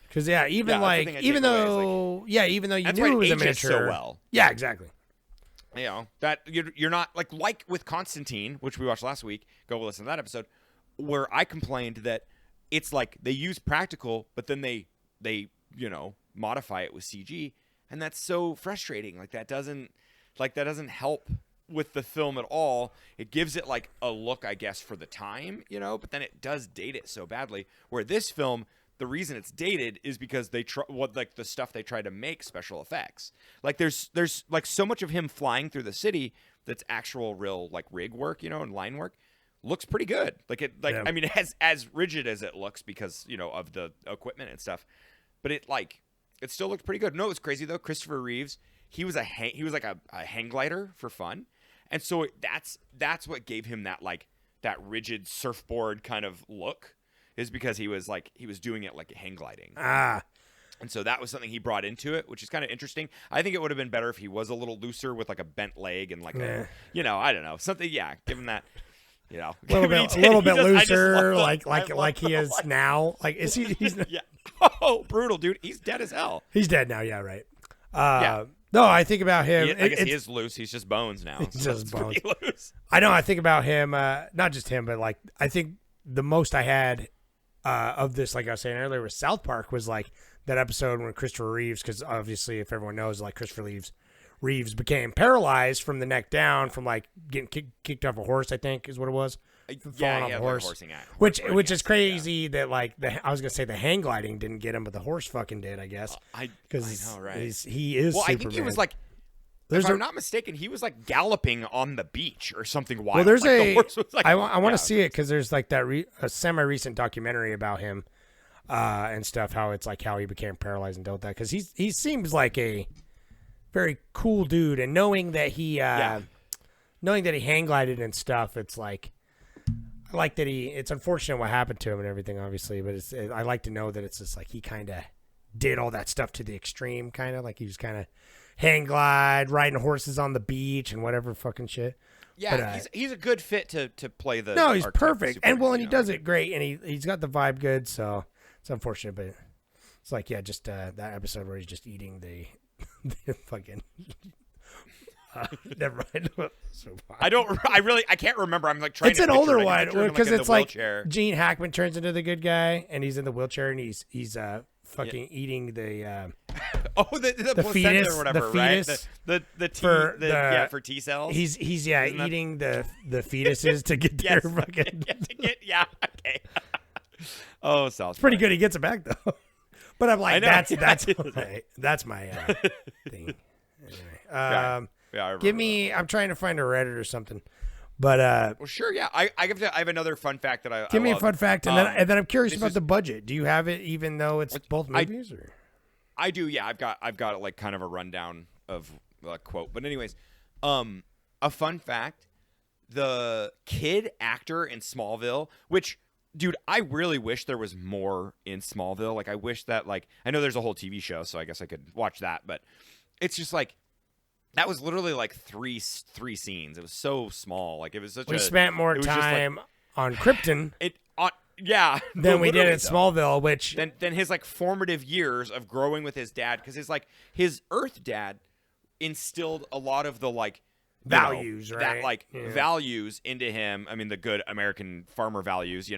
Because even though you knew it was a miniature so well. Yeah, exactly. You know, that you're not like with Constantine, which we watched last week. Go listen to that episode where I complained that it's like they use practical, but then they modify it with CG, and that's so frustrating. Like that doesn't help with the film at all. It gives it like a look, I guess, for the time, you know, but then it does date it so badly. Where this film, the reason it's dated is because they the stuff they try to make special effects. Like there's like so much of him flying through the city that's actual real like rig work, you know, and line work looks pretty good. I mean, as rigid as it looks because, you know, of the equipment and stuff, but it still looked pretty good. No, it was crazy though. Christopher Reeves, he was like a hang glider for fun. And so that's what gave him that rigid surfboard kind of look. Is because he was doing it like a hang gliding. And so that was something he brought into it, which is kind of interesting. I think it would have been better if he was a little looser with like a bent leg and like a, you know, I don't know, something. Yeah, give him that, you know, a little bit looser, like he is now. Like is he? He's yeah. Oh, brutal, dude. He's dead as hell. He's dead now. Yeah, right. Yeah. No, I think about him. I guess he is loose. He's just bones now. He's just bones. Loose. I know. I think about him. Not just him, but like I think the most I had. Of this, like I was saying earlier, with South Park was like that episode when Christopher Reeves, because obviously if everyone knows, like Christopher Reeves became paralyzed from the neck down from like getting kicked off a horse, I think is what it was. Falling off a horse. Which is crazy that like I was gonna say the hang gliding didn't get him, but the horse fucking did, I guess. Because he is. Well, Superman. I think he was like. If I'm not mistaken, he was like galloping on the beach or something wild. Well, there's the horse was like, I want to see it because there's like that a semi-recent documentary about him and stuff. How it's like how he became paralyzed and dealt with that because he seems like a very cool dude, and knowing that he hang glided and stuff, it's like I like that it's unfortunate what happened to him and everything, obviously, but I like to know that it's just like he kind of did all that stuff to the extreme, kind of like he was kind of. Hang glide, riding horses on the beach, and whatever fucking shit. Yeah, but, he's a good fit to play the. No, he's perfect, and he does it great, and he's got the vibe good. So it's unfortunate, but It's like, yeah, just that episode where he's just eating the fucking. Never mind. So I can't remember. I'm like trying. It's to an picture older it. I one can picture him, because in the it's like wheelchair. Gene Hackman turns into the good guy, and he's in the wheelchair, and he's fucking eating the the placenta fetus, or whatever, the fetus right? The T, for for T cells. He's eating the fetuses to get their fucking. Yeah. Okay. Oh, South. It's pretty good. He gets it back though. But I'm like, that's my thing. Anyway, give me. I'm trying to find a Reddit or something. But well, sure, yeah. I have another fun fact that I give me love. a fun fact, and then I'm curious about is- the budget. Do you have it, even though it's both movies? Or I do, yeah. I've got like kind of a rundown of a quote. But anyways, a fun fact: the kid actor in Smallville, which, dude, I really wish there was more in Smallville. Like, I wish that, like, I know there's a whole TV show, so I guess I could watch that. But it's just like that was literally like three scenes. It was so small. Like, it was such. We spent more time on Krypton. Yeah, than we did literally, at Smallville, which than his like formative years of growing with his dad, because his Earth dad instilled a lot of the like values, right? That like values into him. I mean, the good American farmer values,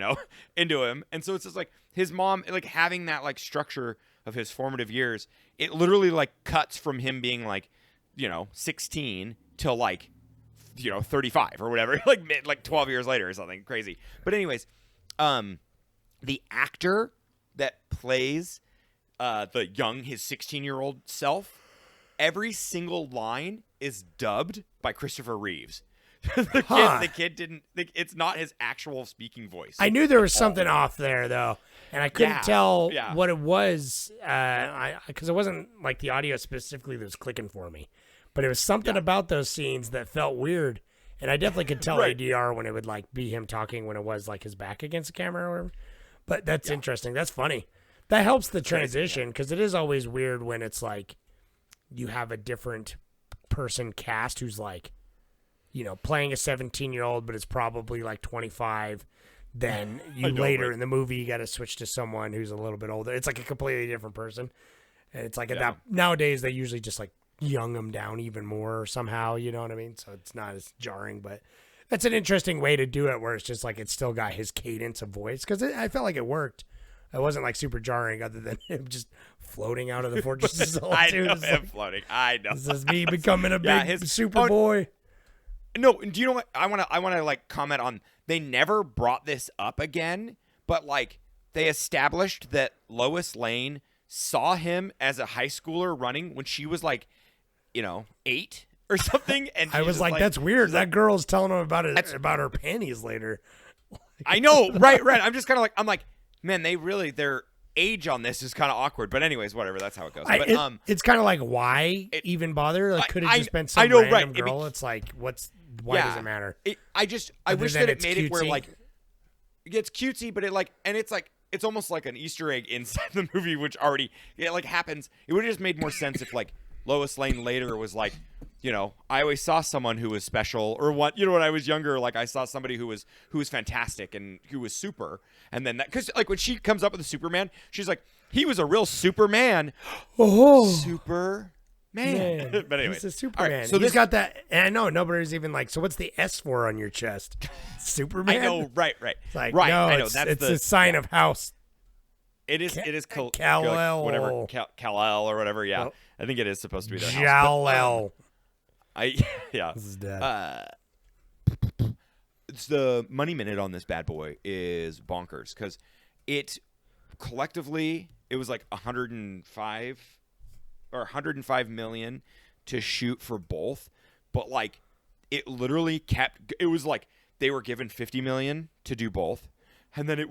into him. And so it's just like his mom, like having that like structure of his formative years. It literally like cuts from him being like, 16 to like, 35 or whatever, like 12 years later or something crazy. But anyways. The actor that plays his 16-year-old self, every single line is dubbed by Christopher Reeves. The kid didn't. It's not his actual speaking voice. I knew there was something off there though, and I couldn't tell what it was. Because it wasn't like the audio specifically that was clicking for me, but it was something about those scenes that felt weird. And I definitely could tell ADR when it would like be him talking when it was like his back against the camera or whatever. But that's interesting. That's funny. That helps the transition because it is always weird when it's like you have a different person cast who's like, playing a 17-year-old, but it's probably like 25. Then later in the movie, you got to switch to someone who's a little bit older. It's like a completely different person. And it's like nowadays they usually just like young them down even more somehow, you know what I mean? So it's not as jarring, but that's an interesting way to do it where it's just like it's still got his cadence of voice because I felt like it worked. It wasn't like super jarring other than him just floating out of the fortress of Soul. I know him floating. I know. This is me becoming a big super boy. No, do you know what? I want to like comment on, they never brought this up again, but like they established that Lois Lane saw him as a high schooler running when she was like 8 or something, and I was like, that's weird. That girl's telling him about her panties later. I know, right. I'm just kind of like, man, their age on this is kind of awkward. But anyways, whatever. That's how it goes. But it's kind of like, why even bother? Like, could it just been some random girl? It's like, why does it matter? I wish that it made it where like it gets cutesy, but it's almost like an Easter egg inside the movie, which already happens. It would have just made more sense if like Lois Lane later was like, I always saw someone who was special, or what, when I was younger, like I saw somebody who was fantastic and who was super. And then because like when she comes up with the Superman, she's like, he was a real Superman. Oh, Superman. But anyway, he's a Superman. Right, so he's got that. And I know nobody's even like, so what's the S for on your chest? Superman. I know, right. It's like, right. No, I know. It's a sign of house. It is Kal-El. whatever, Kal-El or whatever. Yeah, well, I think it is supposed to be their house. Jal-El. This is dead. It's the money minute on this bad boy is bonkers because it collectively it was like 105 million to shoot for both, but like it literally it was like they were given 50 million to do both, and then it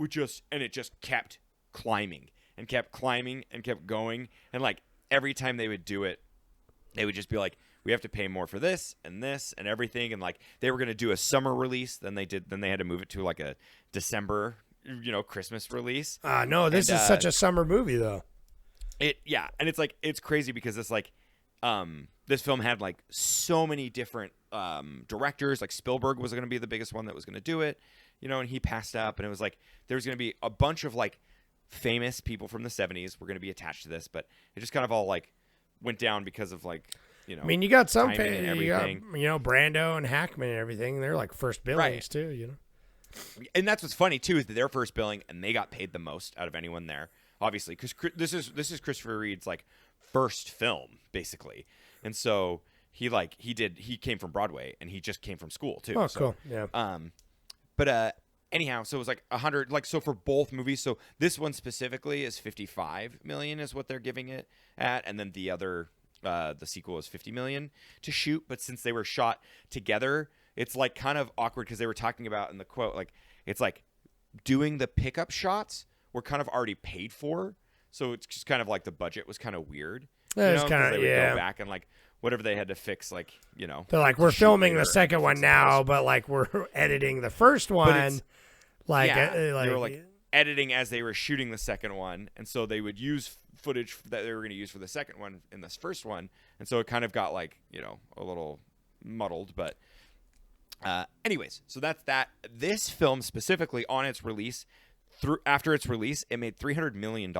just kept climbing and kept going, and like every time they would do it, they would just be like, we have to pay more for this and everything, and like they were going to do a summer release, then they had to move it to like a December Christmas release. No, this is such a summer movie though. And it's like it's crazy because it's like this film had like so many different directors. Like Spielberg was going to be the biggest one that was going to do it, and he passed up, and it was like there was going to be a bunch of like famous people from the 70s were going to be attached to this, but it just kind of all like went down because of like, you know. I mean, you got some timing and you got, everything. Brando and Hackman and everything. They're like first billings Right. too, you know. And that's what's funny too, is that their first billing, and they got paid the most out of anyone there, obviously, because this is Christopher Reeves' like first film basically, and so he came from Broadway, and he just came from school too. Oh, so, cool. Yeah. But anyhow, so it was like 100, like, so for both movies. So this one specifically is 55 million is what they're giving it at, and then the other, the sequel is 50 million to shoot. But since they were shot together, it's like kind of awkward because they were talking about in the quote, like, it's like doing the pickup shots were kind of already paid for, so it's just kind of like the budget was kind of weird. That is 'cause kinda- they would yeah. go back and like whatever they had to fix, like, you know. They're like, to we're shoot filming the later, second one fix now, those. but like we're editing the first one. Like, Yeah, like, they were like editing as they were shooting the second one, and so they would use footage that they were going to use for the second one in this first one, and so it kind of got like, you know, a little muddled. But anyways, so that's that. This film specifically on its release, after its release, it made $300 million.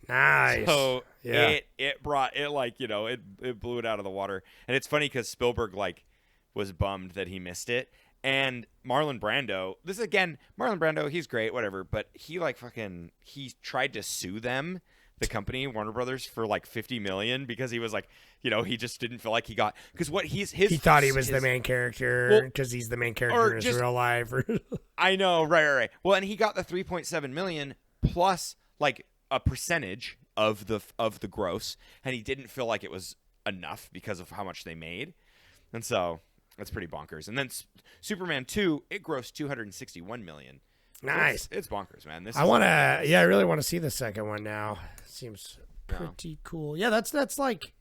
nice. So Yeah. it brought it, like, you know, it blew it out of the water. And it's funny because Spielberg like was bummed that he missed it. And Marlon Brando, Marlon Brando, he's great, whatever, but he he tried to sue them, the company, Warner Brothers, for like 50 million because he was like, you know, he just didn't feel like he got, because what he thought he was the main character because he's the main character in his just- real life. I know, right. Well, and he got the 3.7 million plus like a percentage of the gross, and he didn't feel like it was enough because of how much they made, and so that's pretty bonkers. And then Superman 2, it grossed 261 million. So Nice. it's bonkers, man. I really want to see the second one now. Seems pretty cool. Yeah, that's like,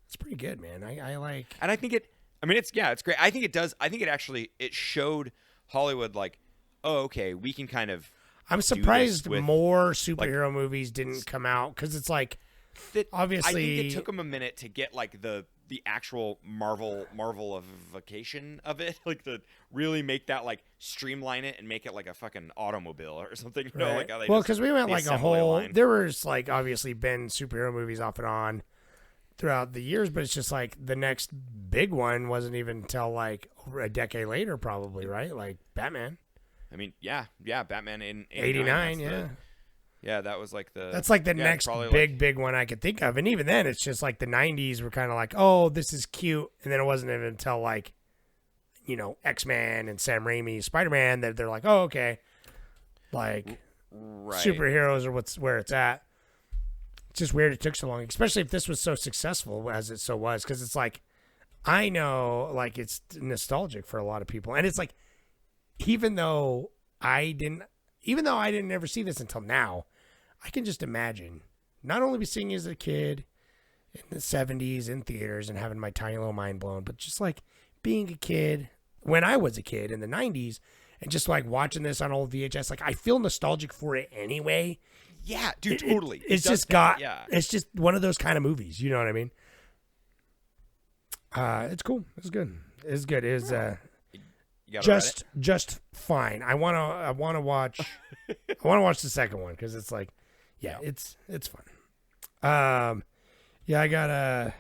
it's pretty good, man. I like. And I think it's great. I think it does. I think it showed Hollywood like, oh, okay, we can kind of. I'm surprised with, more superhero movies didn't come out because it's like, obviously, I think it took them a minute to get like the actual Marvelification of it, like to really make that, like, streamline it and make it like a fucking automobile or something. You know, right. like how they Well, just- because we went the like a assembly whole. line. There was like obviously been superhero movies off and on throughout the years, but it's just like the next big one wasn't even until like over a decade later, probably, right? Like Batman. I mean, yeah, Batman in 89, that's yeah, that was like the. That's like the yeah, next probably big one I could think of. And even then, it's just like the 90s were kind of like, oh, this is cute. And then it wasn't even until like, you know, X-Men and Sam Raimi's Spider-Man that they're like, oh, okay. Like, right. superheroes are where it's at. It's just weird it took so long, especially if this was so successful as it so was. Because it's like, I know, like, it's nostalgic for a lot of people. And it's like, even though I didn't ever see this until now, I can just imagine not only be seeing it as a kid in the 70s in theaters and having my tiny little mind blown, but just like being a kid when I was a kid in the 90s and just like watching this on old VHS. Like, I feel nostalgic for it anyway. Yeah, dude, totally. It's It does just that, yeah. it's just one of those kind of movies. You know what I mean? It's cool. It's good. It's good. It's You gotta write it. just fine. I want to watch the second one because it's like, yeah, it's fun. Yeah, I got a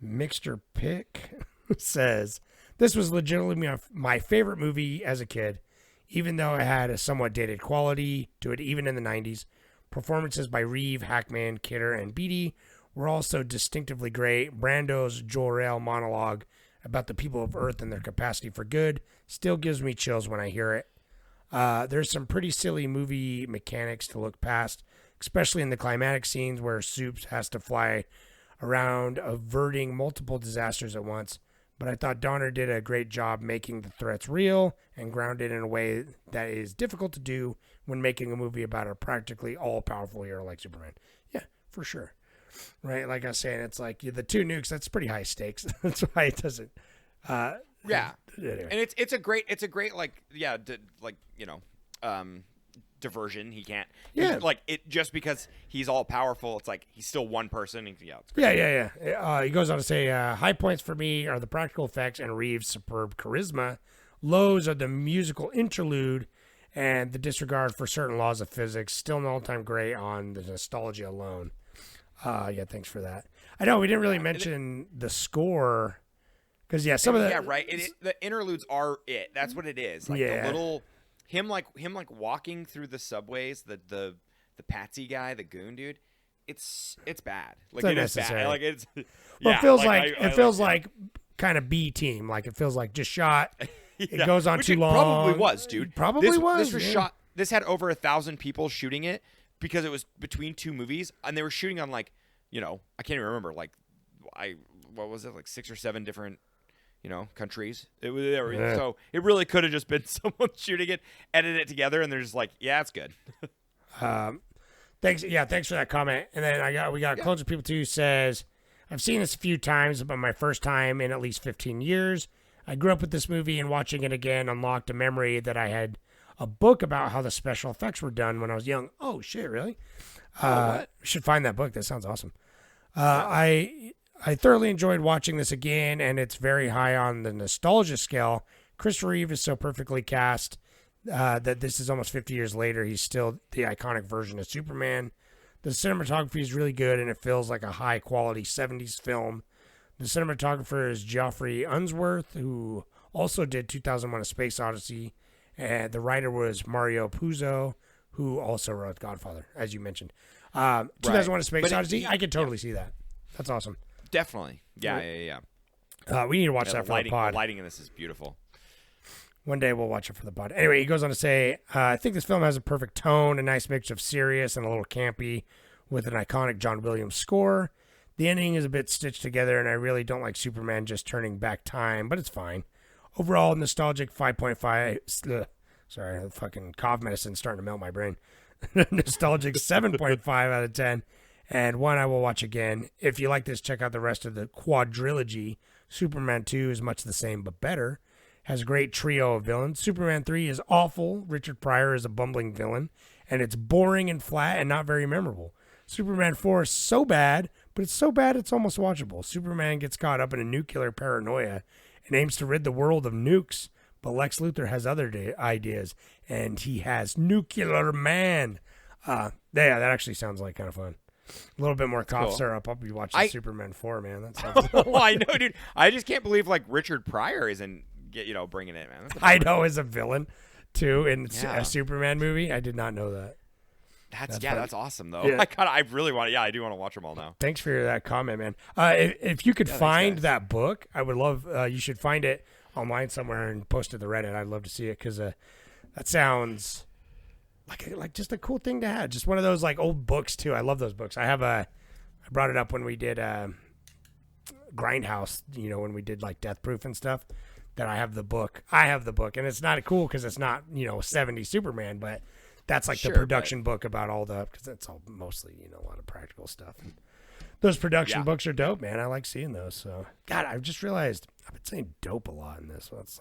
Mixture Pick says this was legitimately my favorite movie as a kid, even though it had a somewhat dated quality to it, even in the 90s. Performances by Reeve, Hackman, Kidder, and Beatty were also distinctively great. Brando's Jor-El monologue about the people of Earth and their capacity for good still gives me chills when I hear it. There's some pretty silly movie mechanics to look past, especially in the climatic scenes where Soups has to fly around averting multiple disasters at once. But I thought Donner did a great job making the threats real and grounded in a way that is difficult to do when making a movie about a practically all-powerful hero like Superman. Yeah, for sure. Right, like I was saying, it's like the two nukes. That's pretty high stakes. That's why it doesn't. Yeah, anyway. and it's a great like, yeah, like, you know, diversion. He can't. Yeah. Like, it just because he's all powerful, it's like he's still one person. And, yeah. It's Yeah. He goes on to say, high points for me are the practical effects and Reeves' superb charisma. Lows are the musical interlude and the disregard for certain laws of physics. Still an all-time great on the nostalgia alone. Yeah, thanks for that. I know we didn't really mention the score because some of the the interludes are it. That's what it is. Like the little him walking through the subways. The Patsy guy, the goon dude. It's bad. Like it is bad. Like it's. Well, it feels it feels like kind of B team. Like it feels like just shot. It goes on too long. Probably was, dude. Probably was. This was shot. This had over 1,000 people shooting it because it was between two movies, and they were shooting on I can't even remember. What was it? Like 6 or 7 different, countries. It was so it really could have just been someone shooting it, edited it together, and they're just like, yeah, it's good. Thanks. Yeah, thanks for that comment. And then we got Clones of People 2 says, I've seen this a few times, but my first time in at least 15 years. I grew up with this movie, and watching it again unlocked a memory that I had a book about how the special effects were done when I was young. Oh, shit, really? Should find that book. That sounds awesome. I thoroughly enjoyed watching this again, and it's very high on the nostalgia scale. Christopher Reeves is so perfectly cast that this is almost 50 years later. He's still the iconic version of Superman. The cinematography is really good, and it feels like a high-quality 70s film. The cinematographer is Geoffrey Unsworth, who also did 2001: A Space Odyssey. And the writer was Mario Puzo, who also wrote Godfather, as you mentioned. 2001: A Space Odyssey, I could totally see that. That's awesome. Definitely. Yeah. We need to watch that for the pod. The lighting in this is beautiful. One day we'll watch it for the pod. Anyway, he goes on to say, I think this film has a perfect tone, a nice mix of serious and a little campy with an iconic John Williams score. The ending is a bit stitched together, and I really don't like Superman just turning back time, but it's fine. Overall, nostalgic 5.5. Sorry, the fucking cough medicine's starting to melt my brain. Nostalgic 7.5 out of 10, and one I will watch again. If you like this, check out the rest of the quadrilogy. Superman 2 is much the same, but better. Has a great trio of villains. Superman 3 is awful. Richard Pryor is a bumbling villain, and it's boring and flat and not very memorable. Superman 4 is so bad, but it's so bad it's almost watchable. Superman gets caught up in a nuclear paranoia and aims to rid the world of nukes, but Lex Luthor has other ideas, and he has Nuclear Man. That actually sounds like kind of fun. A little bit more cough syrup. I'll be watching Superman 4, man. That sounds I know, dude. I just can't believe Richard Pryor isn't bringing it, man. I know, as a villain too in a Superman movie. I did not know that. That's awesome though. Yeah. I really want to. Yeah, I do want to watch them all now. Thanks for that comment, man. If you could find that book, I would love. You should find it online somewhere and post it to Reddit. I'd love to see it because that sounds like just a cool thing to have. Just one of those old books too. I love those books. I brought it up when we did Grindhouse. When we did Death Proof and stuff. That I have the book. And it's not cool because it's not 70s Superman, but that's the production book about all because it's all mostly a lot of practical stuff. And those production books are dope, man. I like seeing those. So God, I've just realized I've been saying dope a lot in this. So it's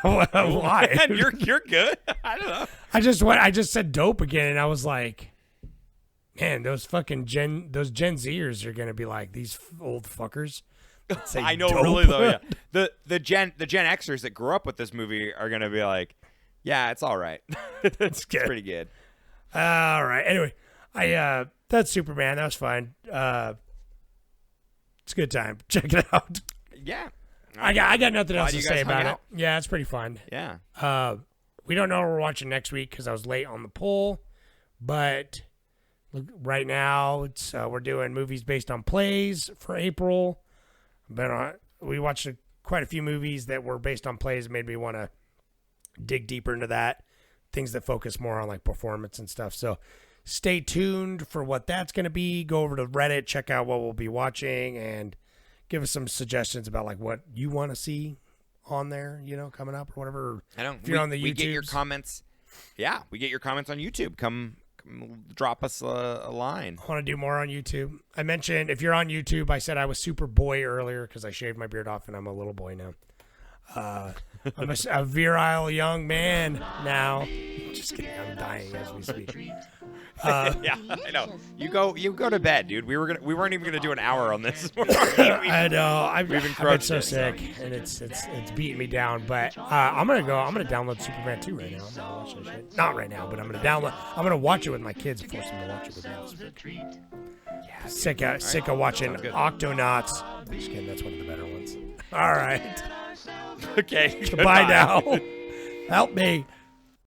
why? Man, you're good. I don't know. I just said dope again, and I was like, man, those Gen Zers are gonna be like these old fuckers. I know, dope. really though. Yeah, the Gen Xers that grew up with this movie are gonna be like, yeah, it's all right. It's pretty good. All right. Anyway, that's Superman. That was fun. It's a good time. Check it out. Yeah. I got nothing else to say about it. Yeah, it's pretty fun. Yeah. We don't know what we're watching next week because I was late on the poll, but right now we're doing movies based on plays for April. But we watched quite a few movies that were based on plays. Made me want to dig deeper into that. Things that focus more on performance and stuff. So stay tuned for what that's going to be. Go over to Reddit, check out what we'll be watching, and give us some suggestions about what you want to see on there, coming up or whatever. I don't. If you're on the YouTube, we get your comments. Yeah, we get your comments on YouTube. Come drop us a line. I want to do more on YouTube. I mentioned if you're on YouTube, I said I was super boy earlier because I shaved my beard off and I'm a little boy now. I'm a virile young man now. Just kidding. I'm dying as we speak. Yeah, I know. You go to bed, dude. We weren't even gonna do an hour on this. I know. I've been encroached so it, sick, and it's beating me down. But I'm gonna download Superman 2 right now. I'm gonna watch that shit. Not right now, but I'm gonna watch it with my kids and force them to watch it with me. Yeah, sick of watching Octonauts. Just kidding. That's one of the better ones. All right. Okay. Goodbye now. Help me.